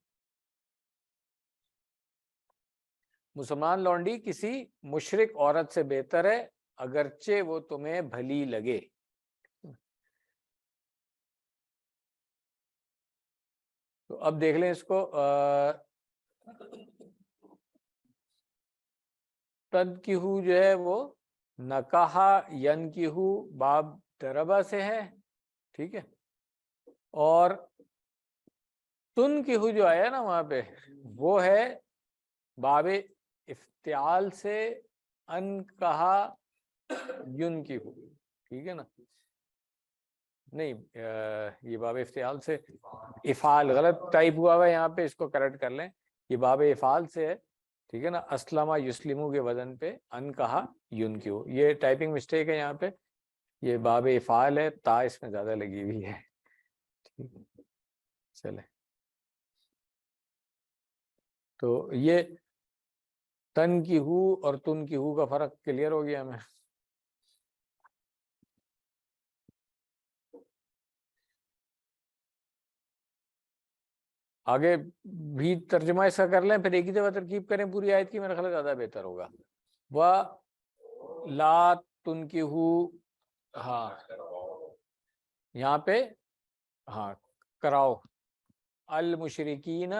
مسلمان لونڈی کسی مشرک عورت سے بہتر ہے اگرچہ وہ تمہیں بھلی لگے. تو اب دیکھ لیں اس کو، تنکیحو جو ہے وہ نکاح ینکیحو باب دربہ سے ہے. ٹھیک ہے، اور تنکیحو جو آیا نا وہاں پہ وہ ہے باب افتعال سے انکہا ینکیحو. ٹھیک ہے نا، نہیں یہ باب افتعال سے افعال غلط ٹائپ ہوا ہوا ہے یہاں پہ، اس کو کریکٹ کر لیں، یہ باب افعال سے ہے. ٹھیک ہے نا، اسلمہ یسلمو کے وزن پہ انکہا ینکیحو، یہ ٹائپنگ مسٹیک ہے یہاں پہ، یہ باب افعال ہے، تا اس میں زیادہ لگی ہوئی ہے. ٹھیک ہے، چلے تو یہ تنکیحو اور تنکیحو کا فرق کلیئر ہو گیا ہمیں. آگے بھی ترجمہ اس کا کر لیں، پھر ایک ہی دفعہ ترکیب کریں پوری آیت کی، میرا خیال زیادہ بہتر ہوگا. لا تنکیحو، ہاں یہاں پہ ہاں کراؤ، المشرکین،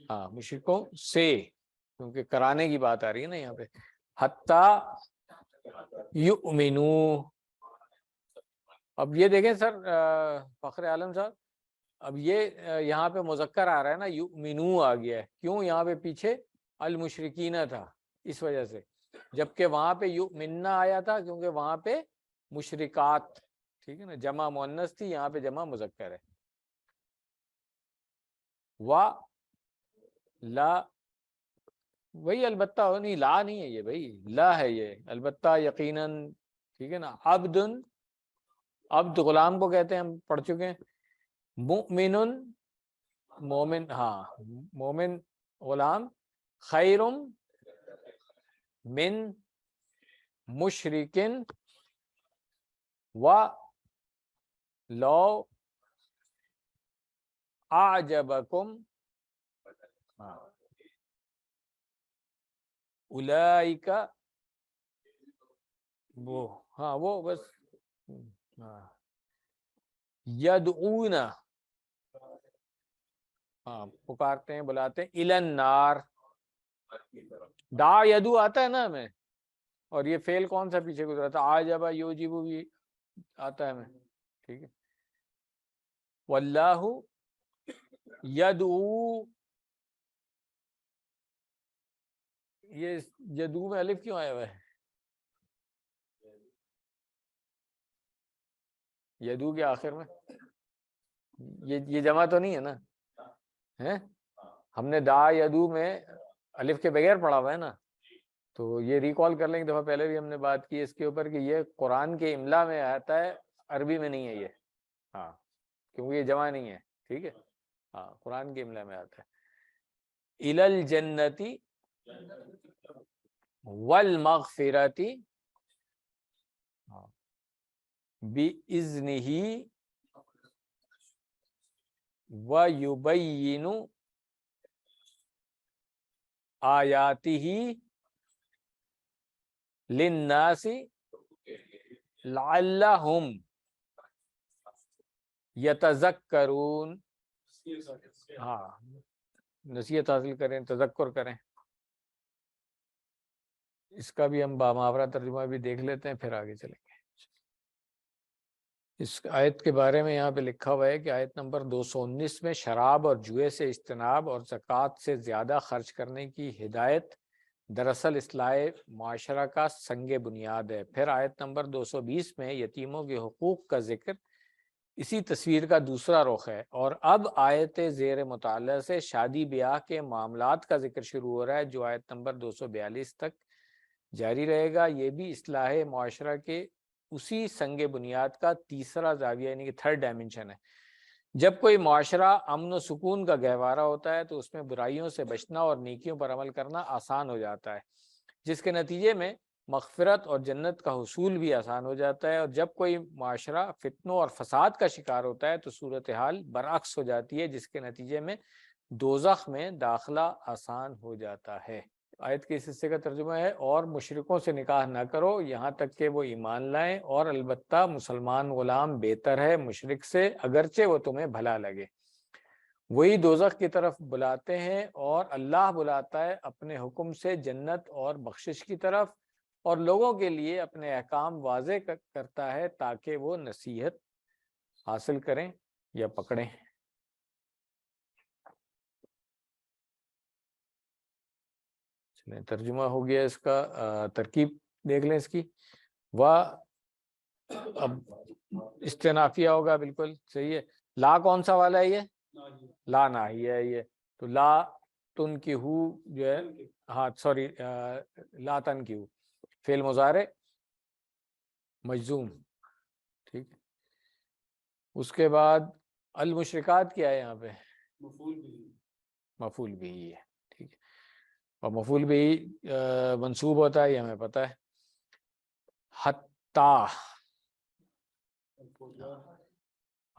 ہاں مشرکوں سے، کیونکہ کرانے کی بات آ رہی ہے نا یہاں پہ، حتی یؤمنو. اب یہ دیکھیں سر فخر عالم صاحب، اب یہ یہاں پہ مذکر آ رہا ہے نا، یؤمنو آ گیا ہے، کیوں؟ یہاں پہ پیچھے المشرکین تھا اس وجہ سے، جبکہ وہاں پہ یؤمننا آیا تھا کیونکہ وہاں پہ مشرکات، ٹھیک ہے نا، جمع مؤنث تھی، یہاں پہ جمع مذکر ہے. لا وہی البتہ ہو نہیں، لا نہیں ہے یہ بھائی، لا ہے یہ البتہ یقیناً. ٹھیک ہے نا، عبد غلام کو کہتے ہیں، ہم پڑھ چکے ہیں. مؤمن مومن، ہاں مومن غلام، خیر من مشرکن و لو اعجبکم اولئک، وہ ہاں وہ بس یدعون، ہاں پکارتے ہیں بلاتے ہیں، الی النار، دا یدو آتا ہے نا ہمیں، اور یہ فعل کون سا پیچھے گزرا تھا؟ عجب یوجب بھی آتا ہے ہمیں. ٹھیک ہے، واللہ یدعو، یہ یدعو میں الف کیوں آیا ہوا ہے؟ یدعو کے آخر میں یہ جمع تو نہیں ہے نا؟ ہیں ہم نے دا یدعو میں الف کے بغیر پڑھا ہوا ہے نا، تو یہ ریکال کر لیں، ایک دفعہ پہلے بھی ہم نے بات کی اس کے اوپر کہ یہ قرآن کے املا میں آتا ہے، عربی میں نہیں ہے یہ، ہاں کیونکہ یہ جمع نہیں ہے. ٹھیک ہے، ہاں قرآن کے املا میں آتا ہے. الی الجنت والمغفرۃ بإذنہ ویبین آیاتہ للناس لعلہم یتذکرون. ہاں نصیحت حاصل کریں، تذکر کریں. اس کا بھی ہم بامحاورہ ترجمہ بھی دیکھ لیتے ہیں، پھر آگے چلیں گے. اس آیت کے بارے میں یہاں پہ لکھا ہوا ہے کہ آیت نمبر 219 میں شراب اور جوئے سے اجتناب اور زکوٰۃ سے زیادہ خرچ کرنے کی ہدایت دراصل اصلاح معاشرہ کا سنگ بنیاد ہے. پھر آیت نمبر 220 میں یتیموں کے حقوق کا ذکر اسی تصویر کا دوسرا رخ ہے. اور اب آیت زیر مطالعہ سے شادی بیاہ کے معاملات کا ذکر شروع ہو رہا ہے، جو آیت نمبر 242 تک جاری رہے گا. یہ بھی اصلاح معاشرہ کے اسی سنگ بنیاد کا تیسرا زاویہ یعنی کہ تھرڈ ڈائمنشن ہے. جب کوئی معاشرہ امن و سکون کا گہوارہ ہوتا ہے تو اس میں برائیوں سے بچنا اور نیکیوں پر عمل کرنا آسان ہو جاتا ہے، جس کے نتیجے میں مغفرت اور جنت کا حصول بھی آسان ہو جاتا ہے. اور جب کوئی معاشرہ فتنوں اور فساد کا شکار ہوتا ہے تو صورتحال برعکس ہو جاتی ہے، جس کے نتیجے میں دوزخ میں داخلہ آسان ہو جاتا ہے. آیت کے اس حصے کا ترجمہ ہے، اور مشرکوں سے نکاح نہ کرو یہاں تک کہ وہ ایمان لائیں، اور البتہ مسلمان غلام بہتر ہے مشرک سے اگرچہ وہ تمہیں بھلا لگے. وہی دوزخ کی طرف بلاتے ہیں اور اللہ بلاتا ہے اپنے حکم سے جنت اور بخشش کی طرف، اور لوگوں کے لیے اپنے احکام واضح کرتا ہے تاکہ وہ نصیحت حاصل کریں یا پکڑیں. ترجمہ ہو گیا اس کا. ترکیب دیکھ لیں اس کی. اب استنافیہ ہوگا، بالکل صحیح ہے. لا کون سا والا ہے؟ یہ لا ناہیہ ہے. یہ تو لا تنکحو جو ہے، ہاں سوری، لا تنکحو فعل مضارع مجزوم. ٹھیک ہے. اس کے بعد المشرکات کیا ہے یہاں پہ؟ مفعول بھی ہے. ٹھیک ہے. اور مفعول بھی منصوب ہوتا ہے، یہ ہمیں پتہ ہے. حتی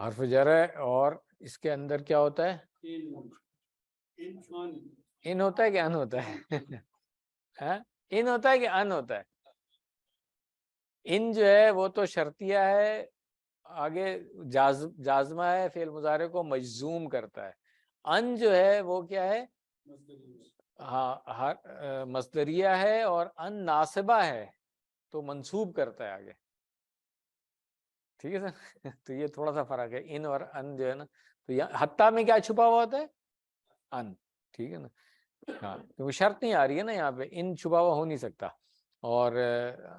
حرف جر ہے، اور اس کے اندر کیا ہوتا ہے؟ ان ہوتا ہے کہ ان ہوتا ہے؟ ان ہوتا ہے کہ ان ہوتا ہے؟ ان جو ہے وہ تو شرطیہ ہے، آگے جازمہ ہے، فعل مضارع کو مجزوم کرتا ہے. ان جو ہے وہ کیا ہے؟ ہاں مصدریہ ہے، اور ان ناصبہ ہے تو منصوب کرتا ہے آگے. ٹھیک ہے سر. تو یہ تھوڑا سا فرق ہے ان اور ان جو ہے نا. تو یہاں حتیٰ میں کیا چھپا ہوا ہوتا ہے؟ ان. ٹھیک ہے نا. ہاں کیونکہ شرط نہیں آ رہی ہے نا یہاں پہ، ان چھپا ہوا ہو نہیں سکتا. اور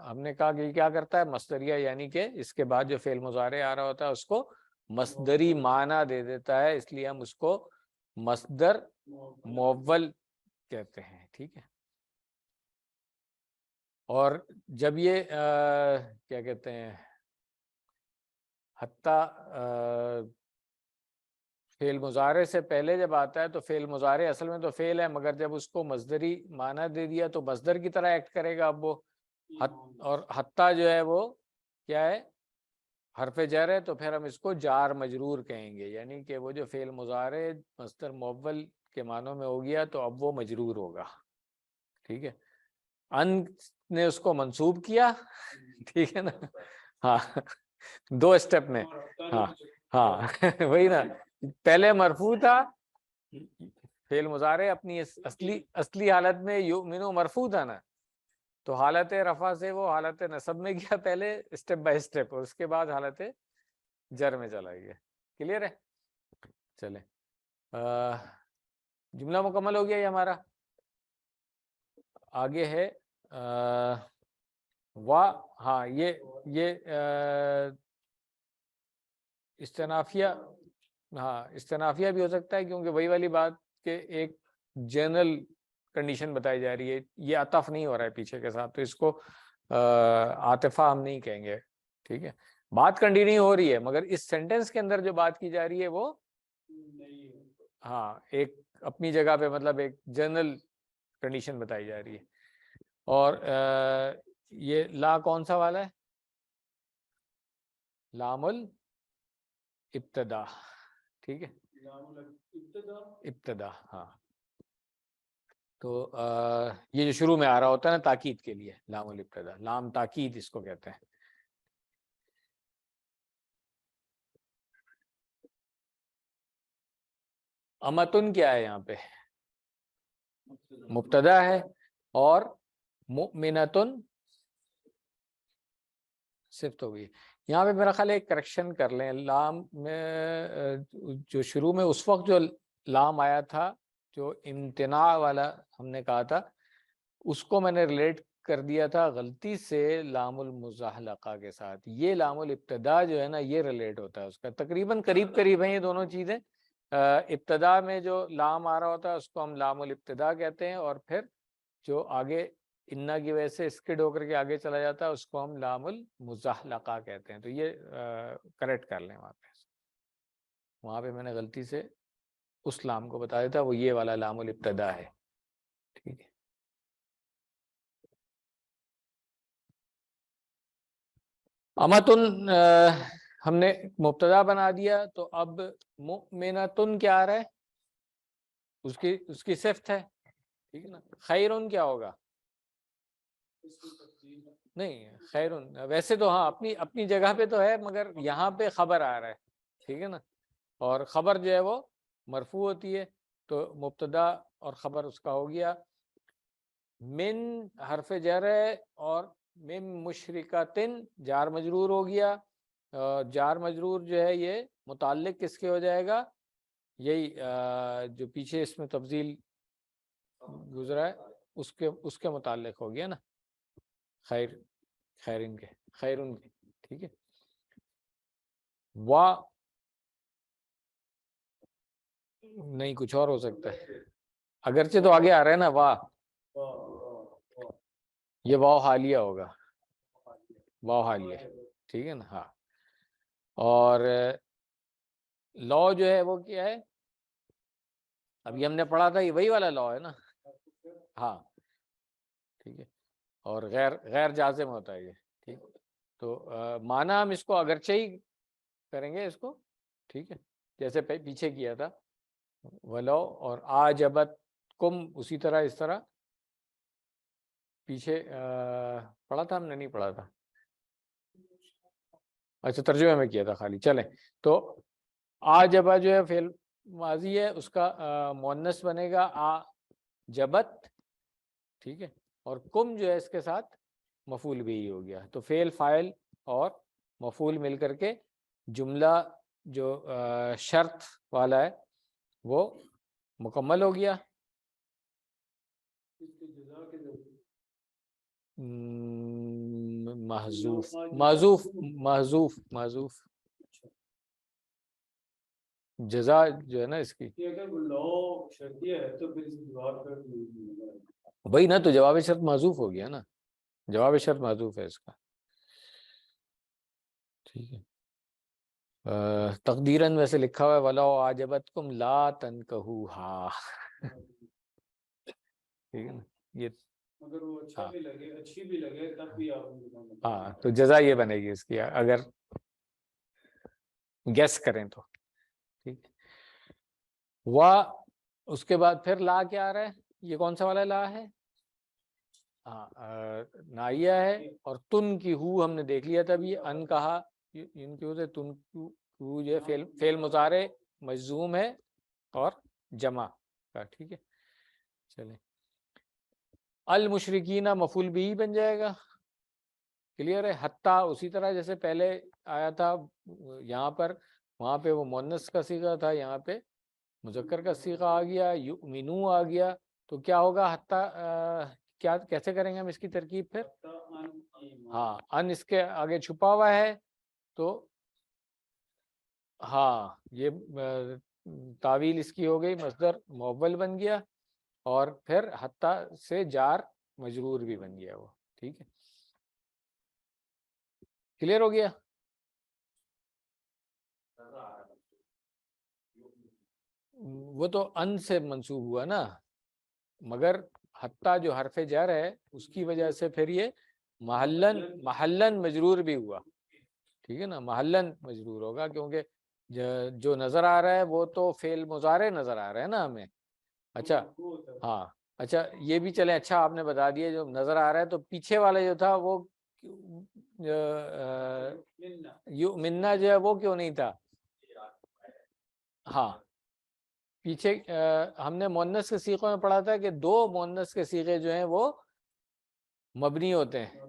ہم نے کہا کہ کیا کرتا ہے مصدریہ، یعنی کہ اس کے بعد جو فعل مضارع آ رہا ہوتا ہے اس کو مصدری معنی دے دیتا ہے، اس لیے ہم اس کو مصدر مؤول کہتے ہیں. ٹھیک ہے. اور جب یہ کیا کہتے ہیں حتیٰ فعل مضارع سے پہلے جب آتا ہے تو فعل مضارع اصل میں تو فعل ہے، مگر جب اس کو مصدری معنی دے دیا تو مصدر کی طرح ایکٹ کرے گا اب وہ. اور حتیٰ جو ہے وہ کیا ہے؟ حرف جر ہے، تو پھر ہم اس کو جار مجرور کہیں گے، یعنی کہ وہ جو فعل مضارع مصدر مؤول کے معنوں میں ہو گیا تو اب وہ مجرور ہوگا. ٹھیک ہے. ان نے اس کو منصوب کیا. ٹھیک ہے نا. ہاں دو اسٹیپ میں. ہاں ہاں وہی نا. پہلے مرفوع تھا فعل مضارع اپنی اصلی حالت میں یؤمنو مرفوع تھا نا، تو حالت رفع سے وہ حالت نصب میں گیا پہلے اسٹیپ بائی اسٹیپ، اور اس کے بعد حالت جر میں چلا گیا. کلیئر ہے؟ چلیں جملہ مکمل ہو گیا یہ ہمارا. آگے ہے ہاں یہ استنافیہ. ہاں استنافیہ بھی ہو سکتا ہے، کیونکہ وہی والی بات کہ ایک جنرل کنڈیشن بتائی جا رہی ہے، یہ عطف نہیں ہو رہا ہے پیچھے کے ساتھ، تو اس کو عاطفہ ہم نہیں کہیں گے. ٹھیک ہے. بات کنٹینیو ہو رہی ہے مگر اس سینٹینس کے اندر جو بات کی جا رہی ہے وہ ہاں ایک اپنی جگہ پہ، مطلب ایک جنرل کنڈیشن بتائی جا رہی ہے. اور یہ لا کون سا والا ہے؟ لام الابتدا. ٹھیک ہے. ابتدا. ہاں تو یہ جو شروع میں آ رہا ہوتا ہے نا تاکید کے لیے، لام الابتدا، لام تاکید اس کو کہتے ہیں. امتن کیا ہے یہاں پہ؟ مبتدا ہے، اور مؤمنتن صفت ہو گئی. یہاں پہ میرا خیال ہے ایک کریکشن کر لیں، لام میں جو شروع میں اس وقت جو لام آیا تھا جو امتناع والا ہم نے کہا تھا، اس کو میں نے ریلیٹ کر دیا تھا غلطی سے لام المزاحلقہ کے ساتھ. یہ لام الابتدا جو ہے نا یہ ریلیٹ ہوتا ہے اس کا، تقریباً قریب قریب ہیں یہ دونوں چیزیں. ابتدا میں جو لام آ رہا ہوتا ہے اس کو ہم لام الابتدا کہتے ہیں، اور پھر جو آگے انا کی وجہ سے اسکڈ ہو کر کے آگے چلا جاتا ہے اس کو ہم لام المزاحلقہ کہتے ہیں. تو یہ کریکٹ کر لیں وہاں پہ میں نے غلطی سے اس لام کو بتا دیتا، وہ یہ والا لام الابتدا ہے. ٹھیک ہے. امتن ہم نے مبتدا بنا دیا، تو اب مؤمنتن کیا آ رہا ہے؟ اس کی صفت ہے. ٹھیک ہے نا. خیرن کیا ہوگا؟ نہیں، خیرن ویسے تو ہاں اپنی جگہ پہ تو ہے، مگر یہاں پہ خبر آ رہا ہے. ٹھیک ہے نا. اور خبر جو ہے وہ مرفوع ہوتی ہے، تو مبتدا اور خبر اس کا ہو گیا. من حرف جر ہے، اور من مشرکاتن جار مجرور ہو گیا. جار مجرور جو ہے یہ متعلق کس کے ہو جائے گا؟ یہی جو پیچھے اس میں تفضیل گزرا ہے اس کے متعلق ہو گیا نا، خیرن کے. ٹھیک ہے. وا نہیں، کچھ اور ہو سکتا ہے، اگرچہ تو آگے آ رہا ہے نا وا، یہ واو حالیہ ہوگا، واو حالیہ. ٹھیک ہے نا. ہاں. اور لو جو ہے وہ کیا ہے؟ ابھی ہم نے پڑھا تھا یہ وہی والا لو ہے نا. ہاں. ٹھیک ہے. اور غیر جازم ہوتا ہے یہ. ٹھیک. تو معنی ہم اس کو اگرچہ ہی کریں گے اس کو. ٹھیک ہے. جیسے پیچھے کیا تھا ولو، اور آجبت کم اسی طرح اس طرح پیچھے پڑھا تھا ہم نے، نہیں پڑھا تھا. اچھا ترجمے میں کیا تھا خالی. چلیں تو آجبا جو ہے فعل ماضی ہے، اس کا مؤنث بنے گا آجبت. ٹھیک ہے. اور کم جو ہے اس کے ساتھ مفعول بھی ہی ہو گیا. تو فعل فاعل اور مفعول مل کر کے جملہ جو شرط والا ہے وہ مکمل ہو گیا. محذوف محذوف محذوف محذوف جزا جو ہے نا اس کی وہی نا، تو جواب شرط محذوف ہو گیا نا، جواب شرط محذوف ہے اس کا. ٹھیک ہے. تقدیراً ویسے لکھا ہوا ہے ولو عجبتکم لا تنکہوہا. ٹھیک ہے نا. یہ اگر وہ اچھا بھی لگے، اچھی بھی لگے تب بھی آپ ہاں، تو جزا یہ بنے گی اس کی اگر گیس کریں تو. ٹھیک. اس کے بعد پھر لا کیا آ رہا ہے؟ یہ کون سا والا لا ہے؟ ہاں نائیہ ہے. اور تن کی ہو ہم نے دیکھ لیا تھا ابھی، ان کہا ان کی ہو سے تن ہو جو ہے فعل مضارع مجزوم ہے اور جمع کا. ٹھیک ہے. چلیں. المشرکین مفعول بھی بن جائے گا. کلیئر ہے. حتیٰ اسی طرح جیسے پہلے آیا تھا یہاں پر، وہاں پہ وہ مؤنث کا صیغہ تھا، یہاں پہ مذکر کا صیغہ آ گیا، یؤمنو آ گیا. تو کیا ہوگا؟ حتیٰ کیا کیسے کریں گے ہم اس کی ترکیب پھر؟ ہاں، ان اس کے آگے چھپا ہوا ہے تو ہاں یہ تعویل اس کی ہو گئی، مصدر مؤول بن گیا، اور پھر حتیٰ سے جار مجرور بھی بن گیا وہ. ٹھیک ہے. کلیئر ہو گیا؟ وہ تو ان سے منسوب ہوا نا، مگر حتیٰ جو حرف جر ہے اس کی وجہ سے پھر یہ محلن مجرور بھی ہوا. ٹھیک ہے نا. محلن مجرور ہوگا کیونکہ جو نظر آ رہا ہے وہ تو فعل مضارع نظر آ رہا ہے نا ہمیں. اچھا ہاں، اچھا یہ بھی چلے، اچھا آپ نے بتا دیا جو نظر آ رہا ہے، تو پیچھے والا جو تھا وہ یؤمننا جو ہے وہ کیوں نہیں تھا؟ ہاں پیچھے ہم نے مؤنث کے صیغوں میں پڑھا تھا کہ دو مؤنث کے صیغے جو ہیں وہ مبنی ہوتے ہیں،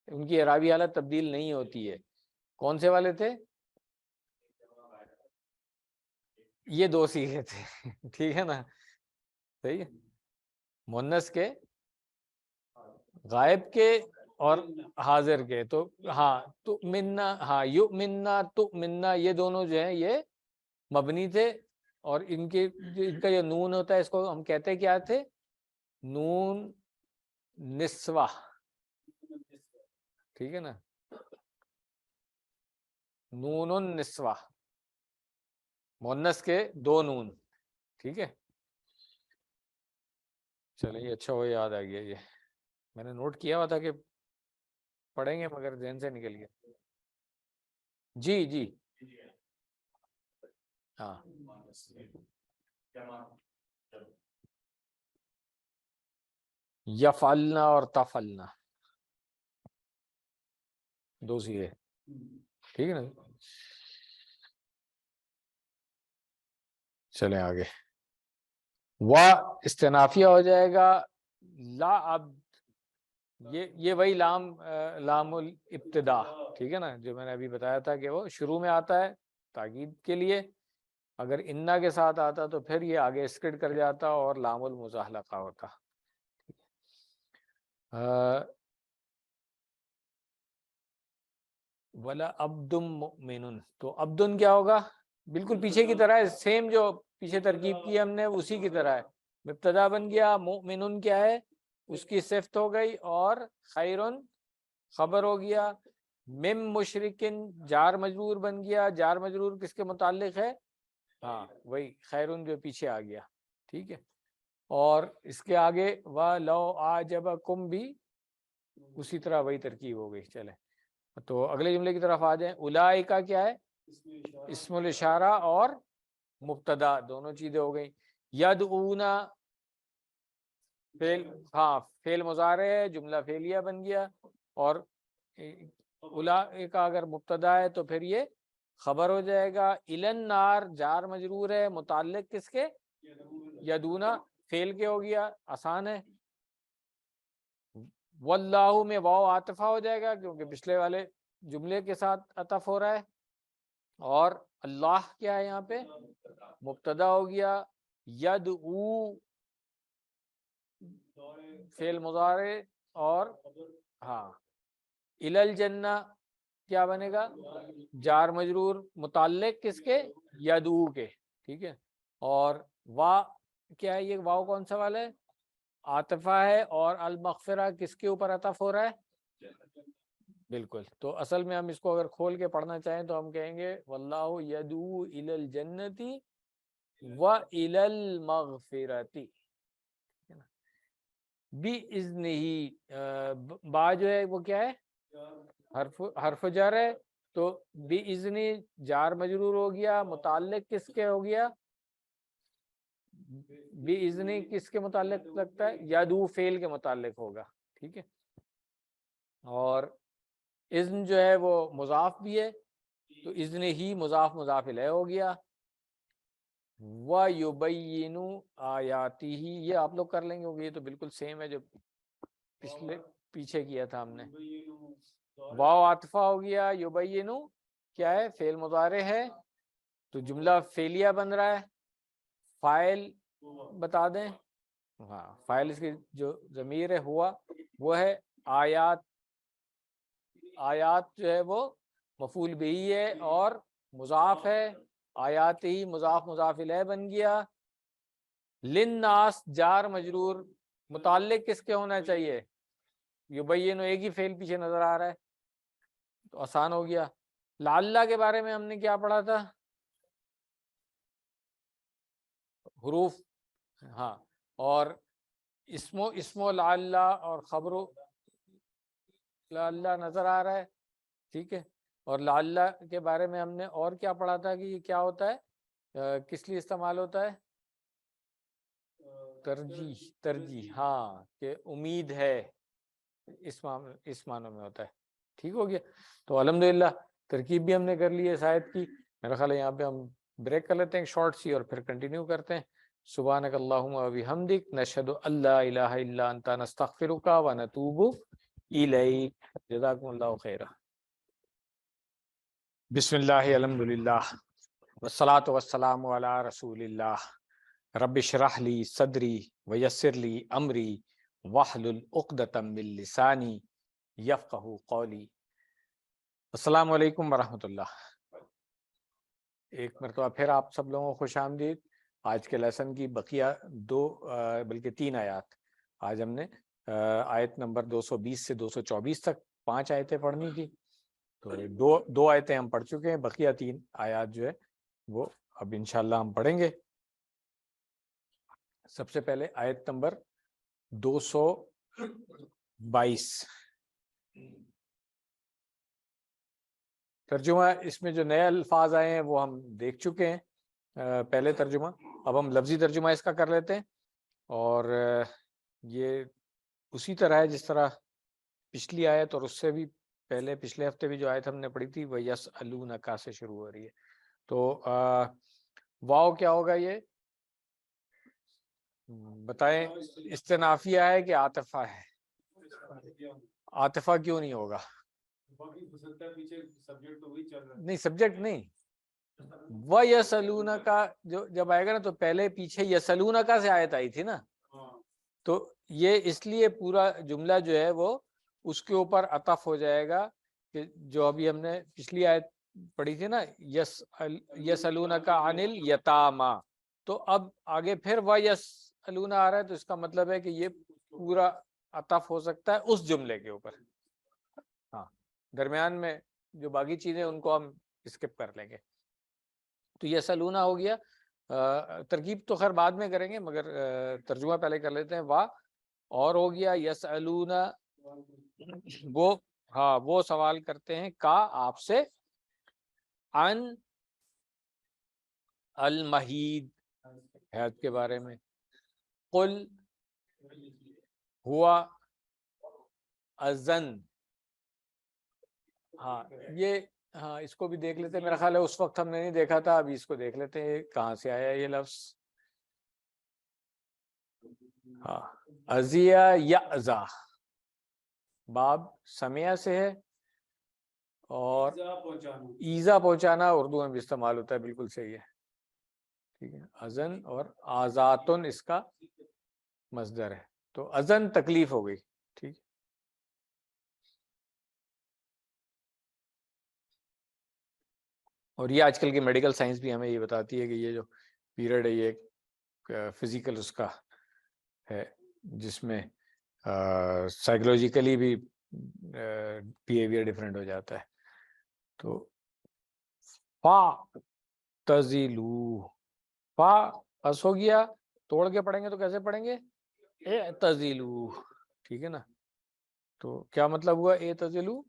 ان کی اعرابی حالت تبدیل نہیں ہوتی ہے. کون سے والے تھے؟ یہ دو صیغے تھے ٹھیک ہے نا، صحیح ہے، مؤنث کے، غائب کے اور حاضر کے. تو ہاں تو منا، ہاں یو منا تو منا، یہ دونوں جو ہیں یہ مبنی تھے، اور ان کے ان کا جو نون ہوتا ہے اس کو ہم کہتے کیا تھے؟ نون نسوہ، ٹھیک ہے نا، نون النسوہ، مؤنث کے دو نون، ٹھیک ہے. چلیے اچھا وہ یاد آ گیا، یہ میں نے نوٹ کیا ہوا تھا کہ پڑھیں گے مگر ذہن سے نکل گیا. جی جی ہاں یفعلنا اور تفعلنا دو صیغے، ٹھیک ہے نا. چلیں آگے، وا استنافیہ ہو جائے گا، لا اب یہ وہی لام الابتدا، ٹھیک ہے نا، جو میں نے ابھی بتایا تھا کہ وہ شروع میں آتا ہے تاکید کے لیے، اگر انا کے ساتھ آتا تو پھر یہ آگے اسکڈ کر جاتا اور لام المزاحلقہ ہوتا. ولا عبد مؤمن، تو عبدن کیا ہوگا؟ بالکل پیچھے کی طرح ہے، سیم جو پیچھے ترکیب کی ہم نے اسی کی طرح ہے. مبتدا بن گیا، مؤمن کیا ہے؟ اس کی صفت ہو گئی، اور خیرن خبر ہو گیا. مم مشرکن جار مجرور بن گیا، جار مجرور کس کے متعلق ہے؟ ہاں وہی خیرن جو پیچھے آ گیا، ٹھیک ہے. اور اس کے آگے وَلَوْ أَعْجَبَكُمْ بھی اسی طرح وہی ترکیب ہو گئی. چلے تو اگلے جملے کی طرف آ جائیں. اولئک کیا ہے؟ اسم الاشارہ اور مبتدا، دونوں چیزیں ہو گئی. یدعونا فعل، ہاں فعل مضارع ہے، جملہ فعلیہ بن گیا. اور اولئک اگر مبتدا ہے تو پھر یہ خبر ہو جائے گا. الی النار جار مجرور ہے، متعلق کس کے؟ یدونا فعل کے ہو گیا، آسان ہے. واللہ میں واو عاطفہ ہو جائے گا کیونکہ پچھلے والے جملے کے ساتھ عطف ہو رہا ہے. اور اللہ کیا ہے یہاں پہ؟ مبتدا ہو گیا. یدعو فعل مضارع، اور ہاں الی الجنہ کیا بنے گا؟ جار مجرور، متعلق کس کے؟ یدعو کے، ٹھیک ہے. اور وا کیا ہے؟ یہ واو کون سا والا ہے؟ عاطفہ ہے. اور المغفرہ کس کے اوپر عطف ہو رہا ہے؟ بالکل. تو اصل میں ہم اس کو اگر کھول کے پڑھنا چاہیں تو ہم کہیں گے واللہ یدعو الی الجنۃ و الی المغفرۃ بِإِذْنِهِ. با جو ہے وہ کیا ہے؟ حرف جر ہے، تو بِإِذْنِ جار مجرور ہو گیا، متعلق کس کے ہو گیا؟ بِإِذْنِ کس کے متعلق لگتا ہے؟ یدعو فعل کے متعلق ہوگا، ٹھیک ہے. اور اذن جو ہے وہ مضاف بھی ہے، تو اذن ہی مضاف مضاف الیہ ہو گیا. وَيُبَيِّنُ آیاتِهِ یہ آپ لوگ کر لیں گے، یہ تو بالکل سیم ہے جو پچھلے پیچھے کیا تھا ہم نے. واو عاطفہ ہو گیا. یبینو کیا ہے؟ فعل مضارع ہے، تو جملہ فعلیہ بن رہا ہے. فاعل بتا دیں. ہاں فاعل اس کی جو ضمیر ہے ہوا وہ ہے آیات. آیات جو ہے وہ مفعول بہی ہے اور مضاف ہے. آیات ہی مضاف مضاف الیہ بن گیا. للناس جار مجرور، متعلق کس کے ہونا چاہیے؟ یبین، ایک ہی فعل پیچھے نظر آ رہا ہے تو آسان ہو گیا. لعلہ کے بارے میں ہم نے کیا پڑھا تھا؟ حروف، ہاں. اور اسم و لعلہ اور خبر لعلہ نظر آ رہا ہے، ٹھیک ہے. اور لعلہ کے بارے میں ہم نے اور کیا پڑھا تھا کہ یہ کیا ہوتا ہے، کس لیے استعمال ہوتا ہے؟ ترجیح ہاں کہ امید ہے، اس معنی میں ہوتا ہے. ٹھیک ہو گیا. تو الحمدللہ ترکیب بھی ہم نے کر لی ہے اس آیت کی. میرا خیال ہے یہاں پہ ہم بریک کر لیتے ہیں شارٹ سی اور پھر کنٹینیو کرتے ہیں. سبحانک اللہم و بحمدک نشہد ان لا الہ الا انت نستغفرک و نتوب الیک. جزاکم اللہ خیرا. بسم اللہ الحمدللہ والصلاة والسلام علی رسول اللہ. رب اشرح لی صدری ویسر لی امری واحلل عقدۃ من لسانی یفقہوا قولی. السلام علیکم ورحمۃ اللہ. ایک مرتبہ پھر آپ سب لوگوں کو خوش آمدید. آج کے لیسن کی بقیہ بلکہ 3 آیات. آج ہم نے آیت نمبر 220 سے 224 تک 5 آیتیں پڑھنی تھی. تو دو آیتیں ہم پڑھ چکے ہیں. بقیہ 3 آیات جو ہے وہ اب انشاءاللہ ہم پڑھیں گے. سب سے پہلے آیت نمبر 222. ترجمہ اس میں جو نئے الفاظ آئے ہیں وہ ہم دیکھ چکے ہیں پہلے ترجمہ. اب ہم لفظی ترجمہ اس کا کر لیتے ہیں. اور یہ اسی طرح ہے جس طرح پچھلی آیت اور اس سے بھی پہلے پچھلے ہفتے بھی جو آیت ہم نے پڑھی تھی وہ یسألونک سے شروع ہو رہی ہے. تو واو کیا ہوگا یہ بتائیں؟ استنافیہ ہے کہ عاطفہ ہے؟ عاطفہ کیوں نہیں ہوگا؟ نہیں سبجیکٹ نہیں. وَيَسْأَلُونَكَ جو جب آئے گا نا تو پہلے پیچھے یسألونک سے آیت آئی تھی نا. تو یہ اس لیے پورا جملہ جو ہے وہ اس کے اوپر عطف ہو جائے گا کہ جو ابھی ہم نے پچھلی آیت پڑھی تھی نا یسألونک عن الیتامی. تو اب آگے پھر وَيَسْأَلُونَ آ رہا ہے تو اس کا مطلب ہے کہ یہ پورا عطف ہو سکتا ہے اس جملے کے اوپر. ہاں درمیان میں جو باقی چیزیں ان کو ہم اسکپ کر لیں گے. تو یسألونہ ہو گیا. ترکیب تو خیر بعد میں کریں گے مگر ترجمہ پہلے کر لیتے ہیں. واہ اور ہو گیا یسألونہ وہ ہاں وہ سوال کرتے ہیں کا آپ سے عن المحید حیض کے بارے میں. قل ہوا اذن. ہاں یہ ہاں اس کو بھی دیکھ لیتے ہیں. میرا خیال ہے اس وقت ہم نے نہیں دیکھا تھا. ابھی اس کو دیکھ لیتے ہیں کہاں سے آیا یہ لفظ. ہاں ازیا یعزا باب سمیع سے ہے اور ایزا پہنچانا اردو میں بھی استعمال ہوتا ہے. بالکل صحیح ہے. ٹھیک ہے. اذن اور آزاتن اس کا مصدر ہے. تو اذن تکلیف ہو گئی. ٹھیک. اور یہ آج کل کی میڈیکل سائنس بھی ہمیں یہ بتاتی ہے کہ یہ جو پیریڈ ہے یہ فزیکل اس کا ہے جس میں سائیکولوجیکلی بھی بیہیویئر ڈفرینٹ ہو جاتا ہے. تو فا تزیلو فا پس ہو گیا. توڑ کے پڑھیں گے تو کیسے پڑھیں گے؟ اعتزلو. ٹھیک ہے نا. تو کیا مطلب ہوا اعتزلو؟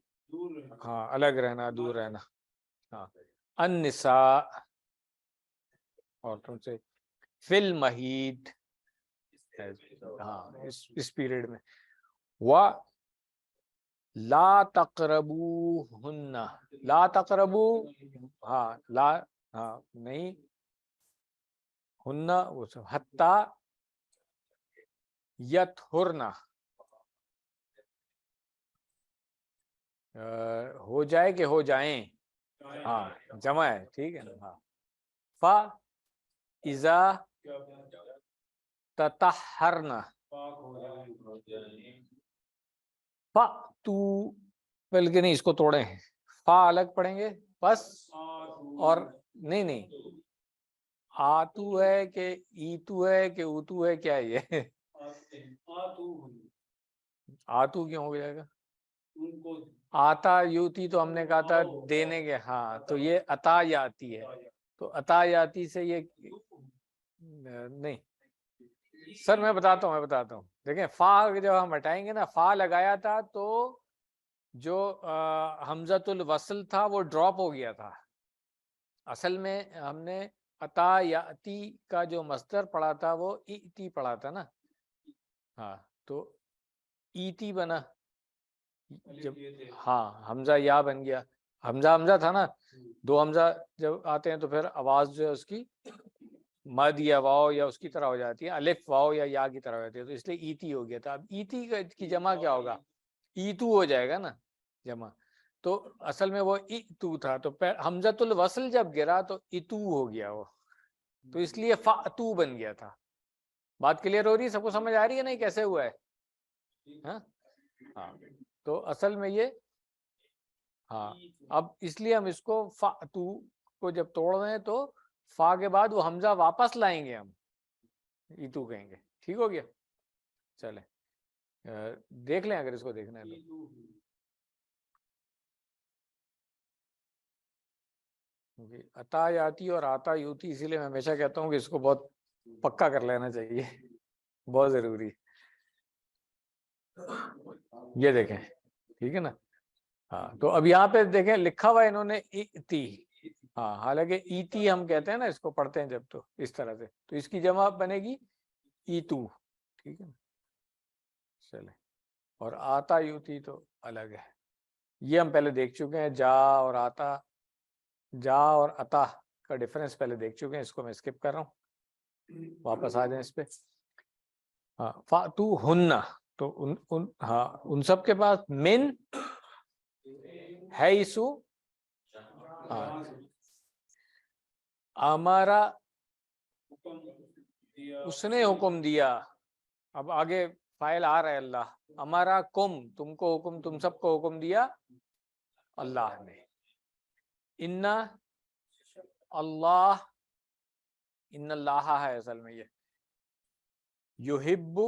ہاں الگ رہنا دور رہنا. ہاں النساء عورتوں سے فی المحید ہاں اس پیریڈ میں. و لا تقربوہن لا تقربو ہاں لا ہاں نہیں ہن حتی یطہرن ہو جائے کہ ہو جائیں. ہاں جمع ہے. ٹھیک ہے نا. ہاں فا اذا تطہرن فا تو بلکہ نہیں اس کو توڑیں فا الگ پڑھیں گے بس. اور نہیں آتو ہے کہ ایتو ہے کہ اوتو ہے کیا یہ آتو کیوں ہو جائے گا؟ آتا یوتی تو ہم نے کہا تھا دینے کے. ہاں تو یہ عطا یاتی ہے. تو عطا یاتی سے یہ نہیں سر میں بتاتا ہوں. دیکھیں فا جب ہم ہٹائیں گے نا فا لگایا تھا تو جو حمزۃ الوصل تھا وہ ڈراپ ہو گیا تھا. اصل میں ہم نے اتا یاتی کا جو مصدر پڑا تھا وہ ایتی پڑا تھا نا. ہاں تو ایتی بنا جب, ہاں حمزہ یا بن گیا. حمزہ تھا نا, دو حمزہ جب آتے ہیں تو پھر آواز جو ہے اس کی مد یا واو یا اس کی طرح ہو جاتی ہے, الف واو یا کی طرح ہو جاتی ہے, تو اس لیے ایتی ہو گیا تھا. اب ایتی کی جمع کیا ہوگا, ایتو ہو جائے گا نا جمع. تو اصل میں وہ ایتو تھا, تو حمزۃ الوصل جب گرا تو ایتو ہو گیا وہ, تو اس لیے فاتو بن گیا تھا. بات کلیئر ہو رہی ہے, سب کو سمجھ آ رہی ہے نہیں کیسے ہوا ہے؟ ہاں تو اصل میں یہ, ہاں اب اس لیے ہم اس کو فاتو کو جب توڑ رہے ہیں تو فا کے بعد وہ حمزہ واپس لائیں گے, ہم ایتو کہیں گے. ٹھیک ہو گیا؟ چلیں دیکھ لیں اگر اس کو دیکھنا ہے تو. عطا یاتی اور آتا یوتی, اسی لیے میں ہمیشہ کہتا ہوں کہ اس کو بہت پکا کر لینا چاہیے, بہت ضروری. یہ دیکھیں ٹھیک ہے نا. ہاں تو اب یہاں پہ دیکھیں لکھا ہوا انہوں نے ایتی, ہاں حالانکہ ایتی ہم کہتے ہیں نا اس کو پڑھتے ہیں جب, تو اس طرح سے, تو اس کی جمع بنے گی ایتو. ٹھیک ہے نا, چلیں. اور آتا یوتی تو الگ ہے, یہ ہم پہلے دیکھ چکے ہیں. جا اور آتا, جا اور عطا کا ڈفرنس پہلے دیکھ چکے ہیں, اس کو میں اسکپ کر رہا ہوں, واپس آ جائیں اس پہ. ہاں فاتو ہننا, تو ہاں ان سب کے پاس من ہے ایسو, ہمارا اس نے حکم دیا. اب آگے فائل آ رہا ہے اللہ, ہمارا کم تم کو حکم, تم سب کو حکم دیا اللہ نے. ان اللہ, ان اللہ ہے اصل میں, یہ یحب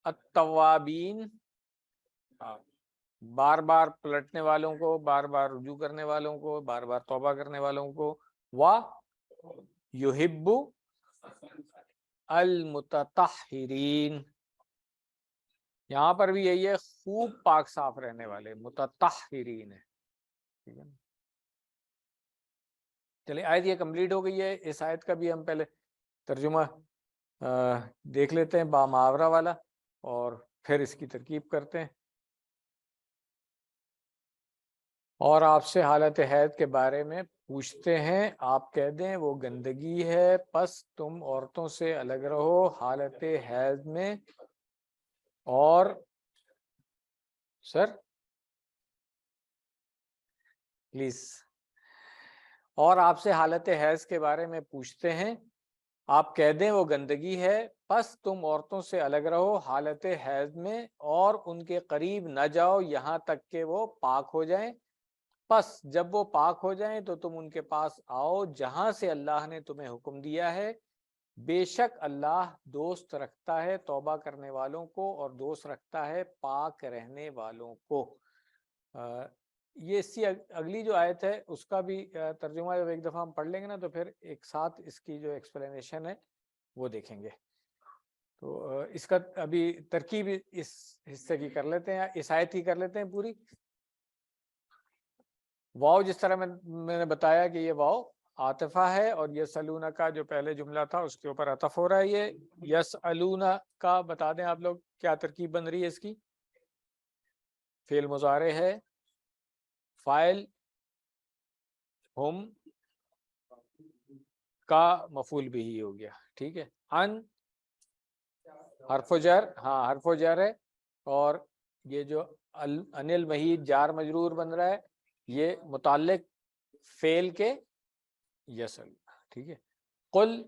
التوابین, بار بار پلٹنے والوں کو, بار بار رجوع کرنے والوں کو, بار بار توبہ کرنے والوں کو. وا یحب المتطہرین, یہاں پر بھی یہی ہے, خوب پاک صاف رہنے والے, متطہرین ہے. ٹھیک ہے نا, چلیے آیت یہ کمپلیٹ ہو گئی ہے. اس آیت کا بھی ہم پہلے ترجمہ دیکھ لیتے ہیں با محاورہ والا, اور پھر اس کی ترکیب کرتے ہیں. اور آپ سے حالت حیض کے بارے میں پوچھتے ہیں, آپ کہہ دیں وہ گندگی ہے, پس تم عورتوں سے الگ رہو حالت حیض میں. اور سر پلیز, اور آپ سے حالت حیض کے بارے میں پوچھتے ہیں, آپ کہہ دیں وہ گندگی ہے, پس تم عورتوں سے الگ رہو حالت حیض میں, اور ان کے قریب نہ جاؤ یہاں تک کہ وہ پاک ہو جائیں. پس جب وہ پاک ہو جائیں تو تم ان کے پاس آؤ جہاں سے اللہ نے تمہیں حکم دیا ہے. بے شک اللہ دوست رکھتا ہے توبہ کرنے والوں کو, اور دوست رکھتا ہے پاک رہنے والوں کو. یہ اس کی اگلی جو آیت ہے اس کا بھی ترجمہ جب ایک دفعہ ہم پڑھ لیں گے نا, تو پھر ایک ساتھ اس کی جو ایکسپلینیشن ہے وہ دیکھیں گے. تو اس کا ابھی ترکیب اس حصے کی کر لیتے ہیں, اس آیت کی کر لیتے ہیں پوری. واو جس طرح میں نے بتایا کہ یہ واو عاطفہ ہے, اور یسألونہ کا جو پہلے جملہ تھا اس کے اوپر عطف ہو رہا ہے. یہ یسألونہ کا بتا دیں آپ لوگ کیا ترکیب بن رہی ہے اس کی. فعل مضارع ہے, فاعل ہم کا مفعول بھی ہی ہو گیا. ٹھیک ہے, ان حرف و جر, ہاں حرف و جر ہے, اور یہ جو انل مہید جار مجرور بن رہا ہے یہ متعلق فعل کے یسل. ٹھیک ہے, قل,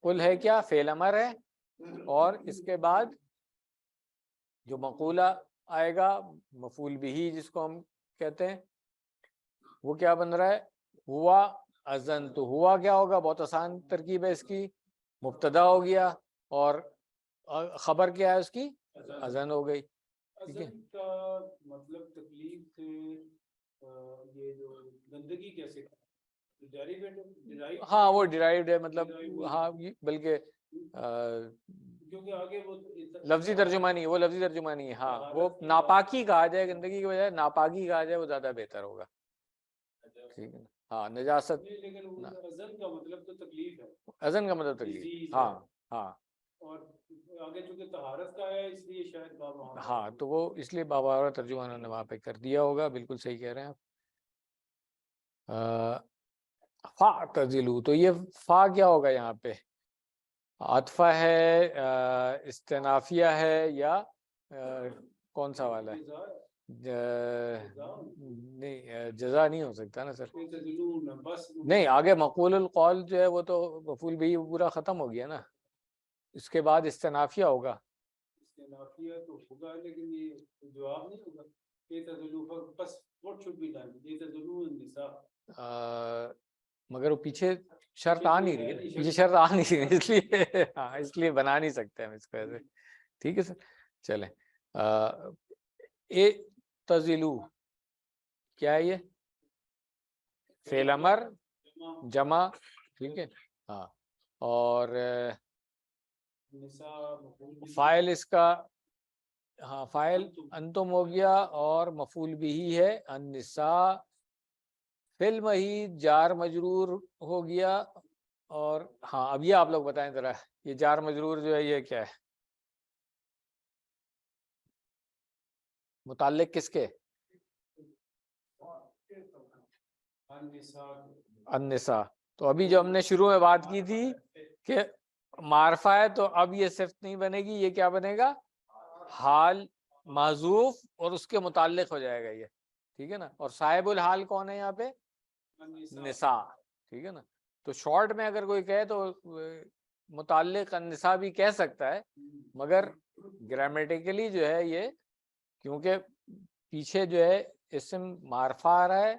قل ہے کیا, فعل امر ہے, اور اس کے بعد جو مقولہ آئے گا مفعول بھی جس کو ہم کہتے ہیں, وہ کیا بن رہا ہے, ہوا اذن. تو ہوا کیا ہوگا, بہت آسان ترکیب ہے اس کی, مبتدا ہو گیا اور خبر کیا ہے اس کی, اذن ہو گئی. ٹھیک ہے, مطلب تکلیف سے یہ جو گندگی کیسے, ہاں وہ ڈیرائیوڈ ہے, مطلب ہاں بلکہ کیونکہ آگے وہ لفظی ترجمہ نہیں, وہ لفظی ترجمہ نہیں ہے. ہاں وہ ناپاکی کہا جائے, گندگی کی وجہ ناپاکی کہا جائے, وہ زیادہ بہتر ہوگا. ٹھیک ہے نا, ہاں نجاست، لیکن وہ اذن کا مطلب تو تکلیف ہے، اذن کا مطلب تکلیف، disease ہاں ہے، ہاں اور آگے چونکہ طہارت کا ہے اس لیے شاید باب وہاں پر ہاں، تو وہ اس لیے بابا ترجمہ انہوں نے وہاں پہ کر دیا ہوگا، بالکل صحیح کہہ رہے ہیں آپ۔ فاعتزلوا، تو یہ فا کیا ہوگا یہاں پہ؟ عطفہ ہے، استنافیہ ہے، یا کون سا والا ہے؟ نہیں جزا نہیں ہو سکتا نا سر، بس نہیں آگے مقول القول جو ہے وہ تو مفعول بھی پورا ختم ہو گیا نا، اس کے بعد استنافیہ ہوگا۔ استنافیہ تو ہوگا لیکن یہ جواب نہیں ہوگا، بس what should be done النساء، مگر وہ پیچھے شرط آ نہیں رہی ہے، پیچھے شرط آ نہیں رہی ہے، اس لیے ہاں اس لیے بنا نہیں سکتے ہم اس کو ایسے، ٹھیک ہے سر چلیں۔ اعتزلوا کیا ہے یہ؟ فعل امر جمع، ٹھیک ہے ہاں، اور فاعل اس کا، ہاں فاعل انتم ہو گیا، اور مفعول بھی ہے النساء، فی المحید جار مجرور ہو گیا، اور ہاں اب یہ آپ لوگ بتائیں ذرا، یہ جار مجرور جو ہے یہ کیا ہے؟ متعلق کس کے؟ النساء۔ تو ابھی جو ہم نے شروع میں بات کی تھی کہ معرفہ ہے، تو اب یہ صفت نہیں بنے گی، یہ کیا بنے گا؟ حال محذوف، اور اس کے متعلق ہو جائے گا یہ، ٹھیک ہے نا، اور صاحب الحال کون ہے یہاں پہ؟ نساء، ٹھیک ہے نا۔ تو شارٹ میں اگر کوئی کہے تو متعلق النساء بھی کہہ سکتا ہے، مگر گرامیٹیکلی جو ہے یہ، کیونکہ پیچھے جو ہے اسم معرفہ آ رہا ہے،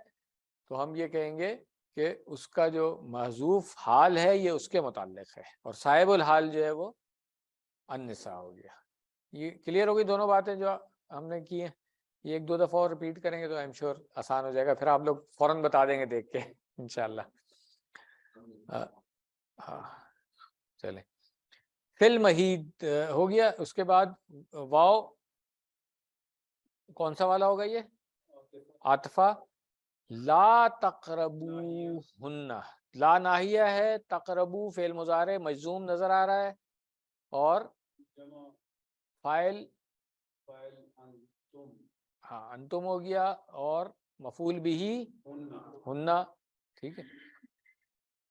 تو ہم یہ کہیں گے کہ اس کا جو محذوف حال ہے یہ اس کے متعلق ہے، اور صاحب الحال جو ہے وہ النساء ہو گیا۔ یہ کلیئر ہوگی دونوں باتیں جو ہم نے کی ہیں، یہ ایک دو دفعہ اور ریپیٹ کریں گے تو ایم شور آسان ہو جائے گا، پھر آپ لوگ فوراً بتا دیں گے دیکھ کے انشاءاللہ۔ ہاں چلیں، فی المحید ہو گیا، اس کے بعد واو کون سا والا ہوگا یہ؟ عطفہ، لا تقربوہن، لا ناہیہ ہے، تقربو فعل مضارع مجزوم نظر آ رہا ہے، اور فاعل ہاں انتم ہو گیا، اور مفعول بھی ہن، ٹھیک ہے،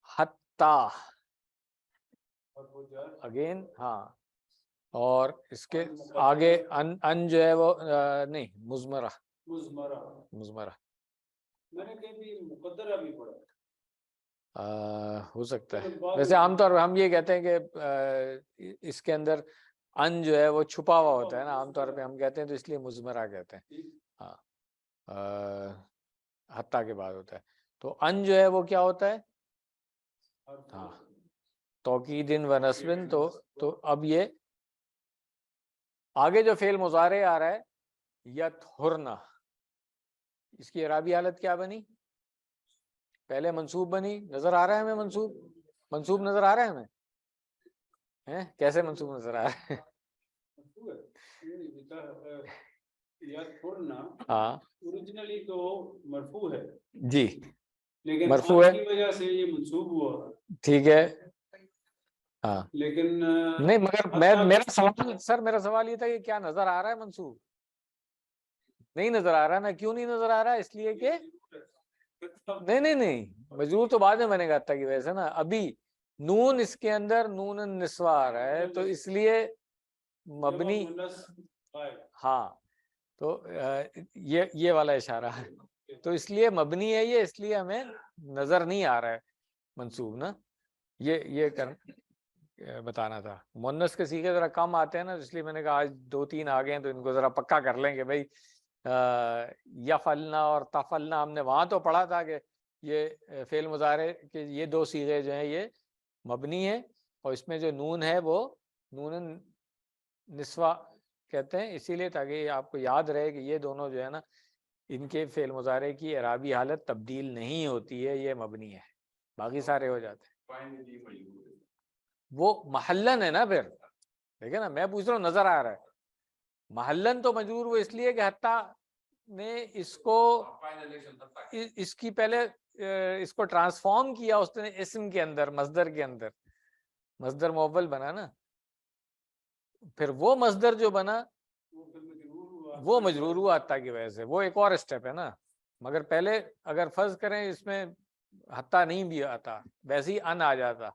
حتی اگین ہاں، اور اس کے آگے ان جو ہے وہ نہیں مضمرہ، مضمرہ میں نے کہیں بھی مقدرہ بھی پڑھا، ہو سکتا ہے، ویسے عام طور پر ہم یہ کہتے ہیں کہ اس کے اندر ان جو ہے وہ چھپا ہوا ہوتا ہے نا، عام طور پہ ہم کہتے ہیں تو اس لیے مضمرہ کہتے ہیں، ہاں حتیٰ کے بعد ہوتا ہے، تو ان جو ہے وہ کیا ہوتا ہے؟ ہاں توکید و نصب، تو اب یہ آگے جو فعل مضارع آ رہا ہے یطہرن، اس کی اعرابی حالت کیا بنی؟ پہلے منصوب بنی، نظر آ رہا ہے ہمیں منصوب نظر آ رہا ہے ہمیں، کیسے منصوب نظر آ رہا ہے؟ ہاں اوریجنلی تو مرفوع ہے جی، لیکن مرفوع ہے کی وجہ سے یہ منصوب ہوا، ٹھیک ہے ہاں، لیکن نہیں مگر میرا سوال سر، میرا سوال یہ تھا کہ کیا نظر آ رہا ہے منصوب؟ نہیں نظر آ رہا نا، کیوں نہیں نظر آ رہا؟ اس لیے کہ نہیں مجرور تو بعد میں بنے گا حتیٰ کی وجہ سے نا، ابھی نون اس کے اندر نون النسوہ آ رہا ہے، تو اس لیے مبنی، ہاں تو یہ والا اشارہ ہے، تو اس لیے مبنی ہے یہ، اس لیے ہمیں نظر نہیں آ رہا ہے منصوب نا، یہ بتانا تھا۔ مؤنث کے صیغے ذرا کم آتے ہیں نا، اس لیے میں نے کہا آج دو تین آ گئے ہیں تو ان کو ذرا پکا کر لیں کہ بھائی یفعلنا اور تفعلنا ہم نے وہاں تو پڑھا تھا کہ یہ فعل مضارع کہ یہ دو صیغے جو ہیں یہ مبنی ہے، اور اس میں جو نون ہے وہ نون نسوہ کہتے ہیں، اسی لیے تاکہ یہ آپ کو یاد رہے کہ یہ دونوں جو ہے نا ان کے فعل مضارع کی اعرابی حالت تبدیل نہیں ہوتی ہے، یہ مبنی ہے، باقی سارے ہو جاتے ہیں۔ وہ محلن ہے نا، پھر دیکھیں نا میں پوچھ رہا ہوں نظر آ رہا ہے، محلن تو مجرور وہ اس لیے کہ حتیٰ نے اس کو اس کی پہلے اس کو ٹرانسفارم کیا اس نے اسم کے اندر، مصدر کے اندر، مصدر مؤول بنا نا، پھر وہ مصدر جو بنا وہ مجرور ہوا حتیٰ کی وجہ سے، وہ ایک اور اسٹیپ ہے نا. مگر پہلے اگر فرض کریں اس میں حتیٰ نہیں بھی آتا، ویسے ہی ان آ جاتا،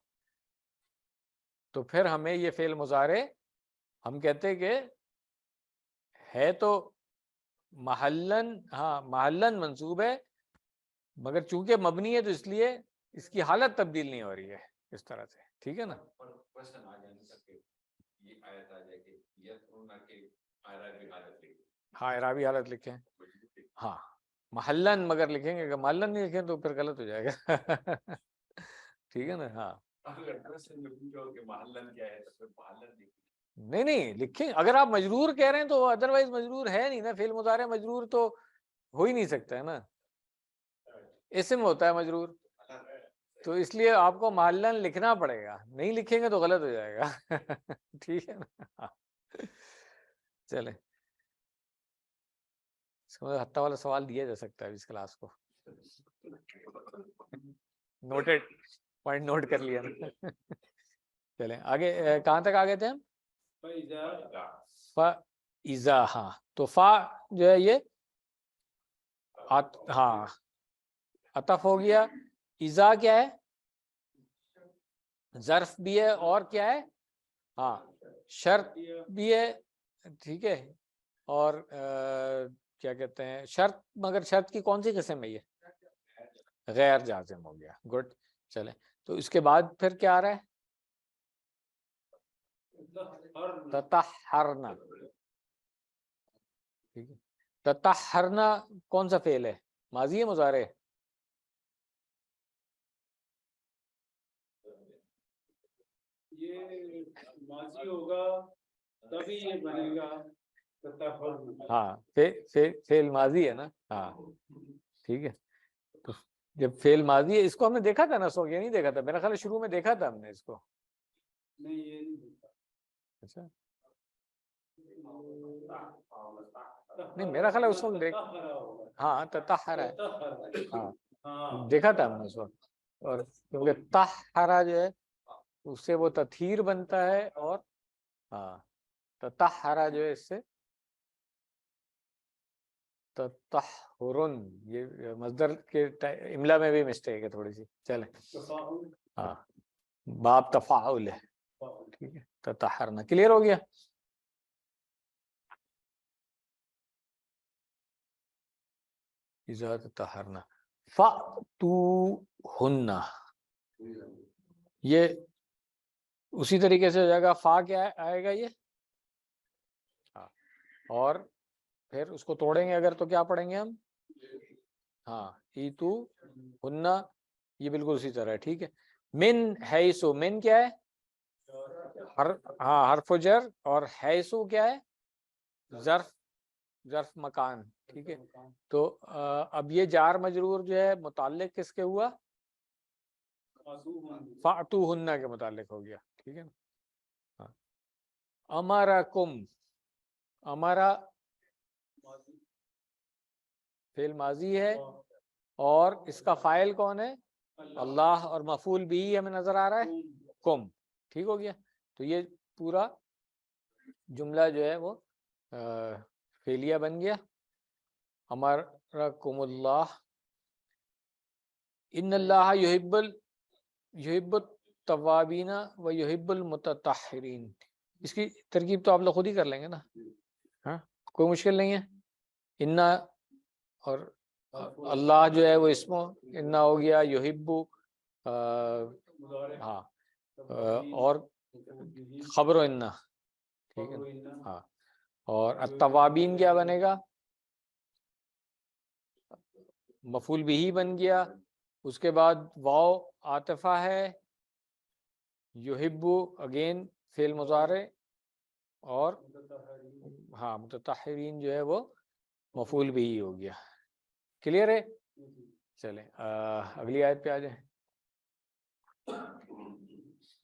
تو پھر ہمیں یہ فعل مضارع ہم کہتے کہ ہے تو محلن، ہاں محلن منصوب ہے، مگر چونکہ مبنی ہے تو اس لیے اس کی حالت تبدیل نہیں ہو رہی ہے اس طرح سے. ٹھیک ہے نا. ہاں اعرابی حالت لکھیں، ہاں محلن مگر لکھیں گے، اگر محلن نہیں لکھیں تو پھر غلط ہو جائے گا. ٹھیک ہے نا. ہاں نہیں لکھیں، اگر آپ مجرور کہہ رہے ہیں تو ادروائز مجرور ہے نہیں نا، فعل مضارع مجرور تو ہو ہی نہیں سکتا ہے نا، اسم ہوتا ہے مجرور، تو اس لیے آپ کو محلن لکھنا پڑے گا، نہیں لکھیں گے تو غلط ہو جائے گا. ٹھیک ہے نا. چلیں حتیٰ والا سوال دیا جا سکتا ہے اس کلاس کو. نوٹڈ، پوائنٹ نوٹ کر لیا نا. چلیں آگے، کہاں تک آگے تھے ہم؟ فَإِذَا، ہاں تو فا جو ہے یہ ہاں عطف ہو گیا. اذا کیا ہے؟ ظرف بھی ہے اور کیا ہے؟ ہاں شرط بھی ہے. ٹھیک ہے. اور کیا کہتے ہیں شرط، مگر شرط کی کون سی قسم ہے یہ؟ غیر جازم ہو گیا. گڈ. چلیں تو اس کے بعد پھر کیا آ رہا ہے؟ تطہرنا. ٹھیک ہے. تطہرنا کون سا فعل ہے؟ ماضی ہے مضارع ہے؟ یہ ماضی ہوگا تبھی یہ بنے گا تطہرنا. ہاں فعل ماضی ہے نا. ہاں ٹھیک ہے. تو جب فعل ماضی ہے، اس کو ہم نے دیکھا تھا نا، سو یہ نہیں دیکھا تھا میرا خیال ہے، شروع میں دیکھا تھا ہم نے اس کو. نہیں یہ نہیں ہوتا. اچھا نہیں میرا خیال ہے اس وقت ہاں تطہر ہے، ہاں دیکھا تھا ہم نے اس وقت. اور کیونکہ طہرا جو ہے اس سے وہ تطہیر بنتا ہے، اور ہاں تطہرا جو ہے اس سے تطہرن، یہ مصدر کے املا میں بھی مسٹیک ہے تھوڑی سی. چلیں ہاں باب تفاعل ہے. ٹھیک ہے. تطہرنا کلیئر ہو گیا. اذا تطہرنا فأتوہن، یہ اسی طریقے سے ہو جائے گا. فا کیا آئے گا یہ، اور پھر اس کو توڑیں گے اگر تو کیا پڑھیں گے ہم؟ ہاں ایتو ہننا، یہ بالکل اسی طرح ہے. ٹھیک ہے. من حیثو، من کیا ہے؟ ہاں حرف جر، اور حیثو کیا ہے؟ ظرف مکان. ٹھیک ہے. تو اب یہ جار مجرور جو ہے متعلق کس کے ہوا؟ فأتوہن کے متعلق ہو گیا. ٹھیک ہے نا. امرکم، امرا فعل ماضی ہے، اور اس کا فاعل کون ہے؟ اللہ، اور مفعول بھی ہمیں نظر آ رہا ہے کم. ٹھیک ہو گیا. تو یہ پورا جملہ جو ہے وہ فعلیہ بن گیا. امرکم اللہ، ان اللہ یحب التوابین و یحب المتطہرین. اس کی ترکیب تو آپ لوگ خود ہی کر لیں گے نا، ہاں کوئی مشکل نہیں ہے. انا اور اللہ جو ہے وہ اسمو انا ہو گیا، یحب ہاں اور خبر و انا. ٹھیک ہے. ہاں اور التوابین کیا بنے گا؟ مفعول بھی بن گیا. اس کے بعد واو عاطفہ ہے، یحب اگین فعل مضارع، اور ہاں متطہرین جو ہے وہ مفعول بھی ہو گیا. کلیئر ہے. چلیں اگلی آیت پہ آ جائیں.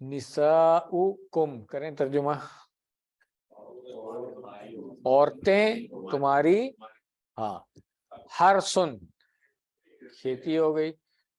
نساؤکم کریں ترجمہ. عورتیں تمہاری، ہاں ہر سن کھیتی ہو گئی.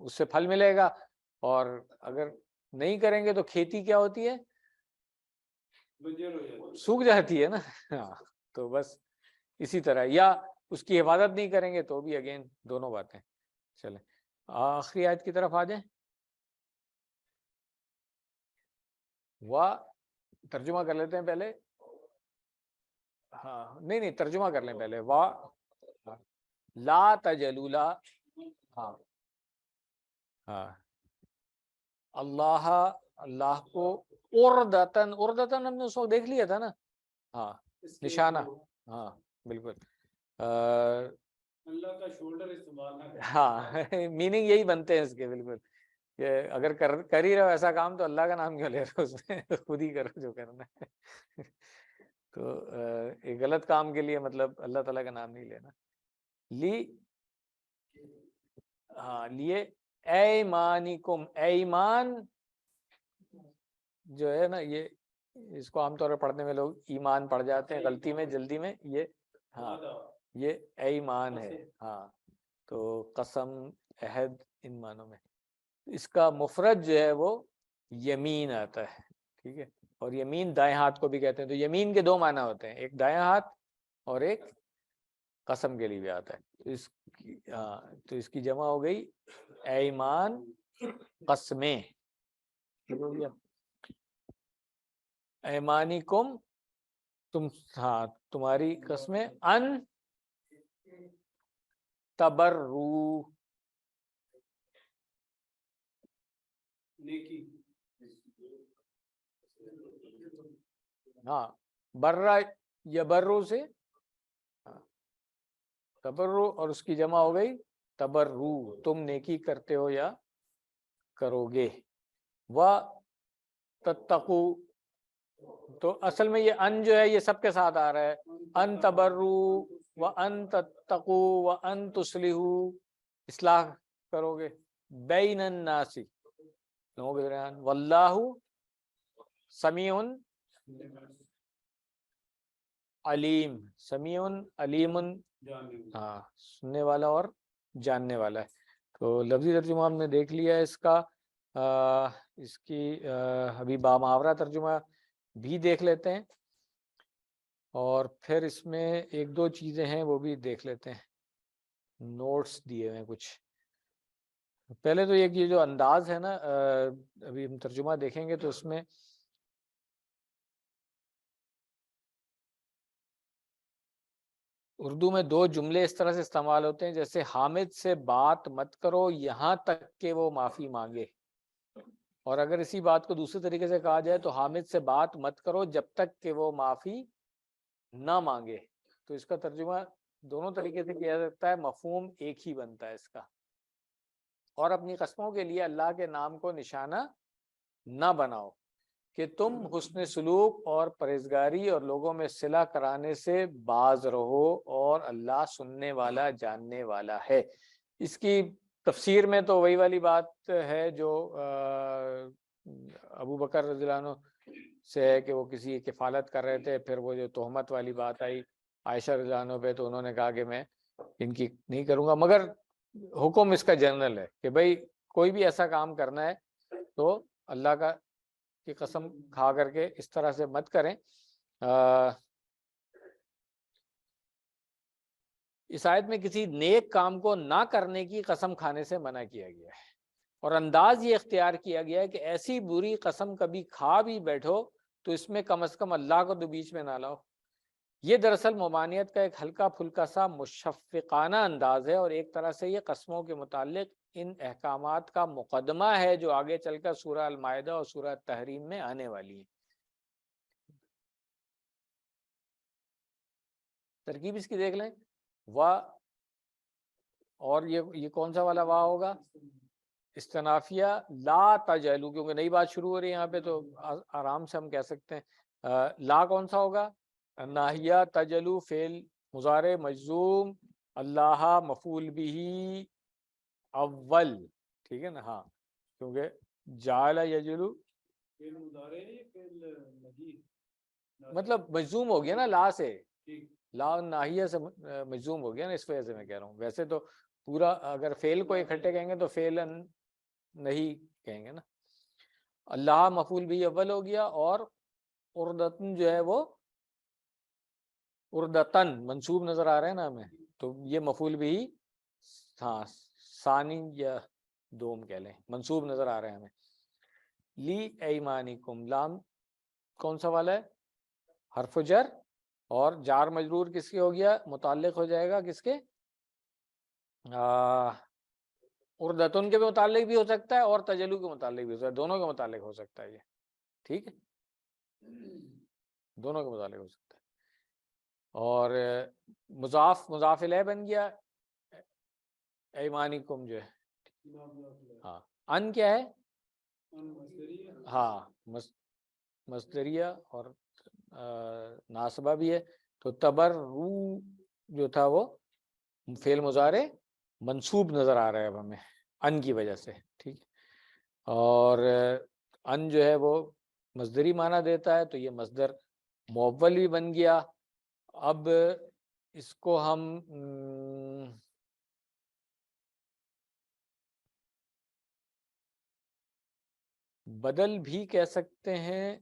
اس سے پھل ملے گا، اور اگر نہیں کریں گے تو کھیتی کیا ہوتی ہے؟ بنجر ہو جاتا سوکھ جاتی ہے نا. ہاں تو بس اسی طرح، یا اس کی حفاظت نہیں کریں گے تو بھی اگین دونوں باتیں. چلیں آخری آیت کی طرف آ جائیں. ترجمہ کر لیتے ہیں پہلے. ہاں نہیں ترجمہ کر لیں پہلے. لا تجلولا. ہاں ہاں اللہ کو اردتن ہم نے اس وقت دیکھ لیا تھا نا. ہاں نشانہ. ہاں بالکل. اللہ کا شولڈر استعمال نہ کریں. ہاں میننگ یہی بنتے ہیں اس کے بالکل، کہ اگر کر ہی رہے ہو ایسا کام تو اللہ کا نام کیوں لے رہے ہو اس میں، خود ہی کرو جو کرنا ہے. تو ایک غلط کام کے لیے مطلب اللہ تعالیٰ کا نام نہیں لینا. لیے ایمانکم. ایمان جو ہے نا، یہ اس کو عام طور پر پڑھنے میں لوگ ایمان پڑھ جاتے ہیں غلطی میں جلدی میں. یہ ہاں یہ ایمان ہے. ہاں تو قسم عہد ان معنوں میں. اس کا مفرد جو ہے وہ یمین آتا ہے. ٹھیک ہے. اور یمین دائیں ہاتھ کو بھی کہتے ہیں. تو یمین کے دو معنی ہوتے ہیں، ایک دائیں ہاتھ اور ایک قسم کے لیے بھی آتا ہے. تو اس کی جمع ہو گئی ایمان قسمیں. ایمانکم تم، ہاں تمہاری قسمیں. ان تبرو. نیکی. ہاں برا یبرو سے تبرو، اور اس کی جمع ہو گئی تبرو. تم نیکی کرتے ہو یا کرو گے. تتقو، تو اصل میں یہ ان جو ہے یہ سب کے ساتھ آ رہا ہے. ان تبرو و ان تتقو و ان تصلحو، اصلاح کرو گے بین الناس، لوگوں کے درمیان. واللہ سمیع علیم. سمیع علیم، ہاں سننے والا اور جاننے والا ہے. تو لفظی ترجمہ ہم نے دیکھ لیا ہے اس کا. اس کی ابھی بامحاورہ ترجمہ بھی دیکھ لیتے ہیں، اور پھر اس میں ایک دو چیزیں ہیں وہ بھی دیکھ لیتے ہیں. نوٹس دیے ہوئے ہیں کچھ. پہلے تو یہ جو انداز ہے نا، ابھی ہم ترجمہ دیکھیں گے تو اس میں اردو میں دو جملے اس طرح سے استعمال ہوتے ہیں، جیسے حامد سے بات مت کرو یہاں تک کہ وہ معافی مانگے. اور اگر اسی بات کو دوسرے طریقے سے کہا جائے تو حامد سے بات مت کرو جب تک کہ وہ معافی نہ مانگے. تو اس کا ترجمہ دونوں طریقے سے کیا جاتا ہے، مفہوم ایک ہی بنتا ہے اس کا. اور اپنی قسموں کے لیے اللہ کے نام کو نشانہ نہ بناؤ، کہ تم حسن سلوک اور پرہیزگاری اور لوگوں میں صلح کرانے سے باز رہو، اور اللہ سننے والا جاننے والا ہے. اس کی تفسیر میں تو وہی والی بات ہے جو ابو بکر رضی اللہ عنہ سے ہے کہ وہ کسی کفالت کر رہے تھے، پھر وہ جو تہمت والی بات آئی عائشہ رضی اللہ عنہ پہ، تو انہوں نے کہا کہ میں ان کی نہیں کروں گا. مگر حکم اس کا جنرل ہے کہ بھئی کوئی بھی ایسا کام کرنا ہے تو اللہ کی قسم کھا کر کے اس طرح سے مت کریں. اس آیت میں کسی نیک کام کو نہ کرنے کی قسم کھانے سے منع کیا گیا ہے، اور انداز یہ اختیار کیا گیا ہے کہ ایسی بری قسم کبھی کھا بھی بیٹھو تو اس میں کم از کم اللہ کو تو بیچ میں نہ لاؤ. یہ دراصل ممانعت کا ایک ہلکا پھلکا سا مشفقانہ انداز ہے، اور ایک طرح سے یہ قسموں کے متعلق ان احکامات کا مقدمہ ہے جو آگے چل کر سورہ المائدہ اور سورہ تحریم میں آنے والی ہیں. ترکیب اس کی دیکھ لیں. اور یہ کون سا والا وا ہوگا؟ استنافیہ. لا تجلو، کیونکہ نئی بات شروع ہو رہی ہے یہاں پہ تو آرام سے ہم کہہ سکتے ہیں. لا کون سا ہوگا؟ ناہیہ. تجلو فعل مضارع مجزوم، اللہ مفعول بھی اول. ٹھیک ہے نا. ہاں کیونکہ جعل یجلو مطلب مجزوم ہو گیا نا لا سے. لا ناہیہ سے مجزوم ہو گیا نا، اس وجہ سے میں کہہ رہا ہوں. ویسے تو پورا اگر فعل کو اکٹھے کہیں گے تو فعلن نہیں کہیں گے نا. اللہ مفعول بھی اول ہو گیا, اور اردتن جو ہے وہ اردتن منصوب نظر آ رہا ہے نا ہمیں, تو یہ مفعول بھی ہاں ثانی یا دوم کہہ لیں, منصوب نظر آ رہے ہیں ہمیں. لی ایمانکم, لام کون سا والا ہے؟ حرف جر, اور جار مجرور کس کے ہو گیا؟ متعلق ہو جائے گا کس کے؟ اردتن کے بھی متعلق بھی ہو سکتا ہے اور تجلو کے متعلق بھی ہو سکتا ہے, دونوں کے متعلق ہو سکتا ہے یہ, ٹھیک ہے, دونوں کے متعلق ہو سکتا ہے. اور مضاف مضاف الیہ بن گیا ایمانکم جو ہے, ہاں ان کیا ہے؟ ہاں مصدریہ اور ناصبہ بھی ہے, تو تبرو جو تھا وہ فعل مضارع منصوب نظر آ رہا ہے اب ہمیں ان کی وجہ سے, ٹھیک ہے. اور ان جو ہے وہ مصدری معنی دیتا ہے, تو یہ مصدر مؤول بھی بن گیا. اب اس کو ہم بدل بھی کہہ سکتے ہیں,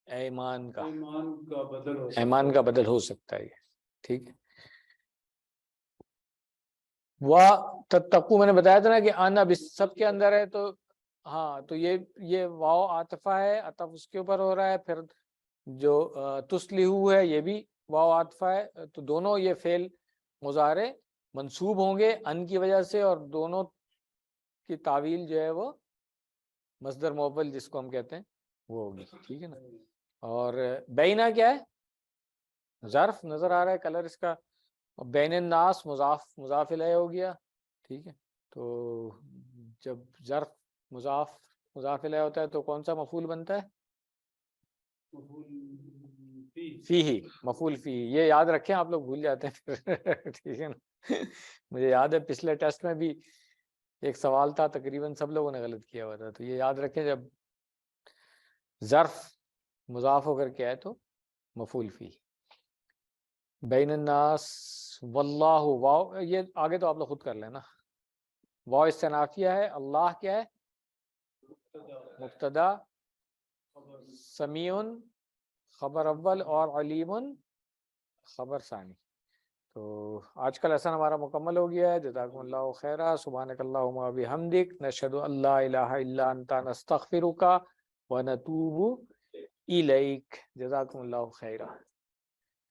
ایمان کا, ایمان کا بدل ہو سکتا ہے یہ, ٹھیک ہے. تتقو میں نے بتایا تھا نا کہ ان اب اس سب کے اندر ہے, تو ہاں تو یہ واو عاطفہ ہے, عطف اس کے اوپر ہو رہا ہے. پھر جو تسلیحو ہے یہ بھی واو عاطفہ ہے, تو دونوں یہ فعل مضارع منصوب ہوں گے ان کی وجہ سے, اور دونوں کی تعویل جو ہے وہ مصدر مؤول جس کو ہم کہتے ہیں وہ ہوگی, ٹھیک ہے نا. اور بینا کیا ہے؟ ظرف نظر آ رہا ہے کلر اس کا, اور بین الناس مضاف الیہ ہو گیا, ٹھیک ہے. تو جب ظرف مضاف الیہ ہوتا ہے تو کون سا مفعول بنتا ہے؟ فیہ, مفعول فیہ. یہ یاد رکھیں, آپ لوگ بھول جاتے ہیں ٹھیک ہے نا. مجھے یاد ہے پچھلے ٹیسٹ میں بھی ایک سوال تھا, تقریباً سب لوگوں نے غلط کیا ہوا تھا, تو یہ یاد رکھیں جب ظرف مضاف ہو کر کے آئے تو مفعول فیہ. بین الناس واللہ, واو یہ آگے تو آپ لوگ خود کر لینا. واو استنافیہ ہے, اللہ کیا ہے؟ مبتدا, سمیع خبر اول, اور علیم خبر ثانی. تو آج کا لیسن ہمارا مکمل ہو گیا ہے. جزاکم اللہ خیرا. سبحانک اللہم و بحمدک, نشہد ان لا الہ الا انت, نستغفرک و نتوب الیک. جزاکم اللہ خیرا.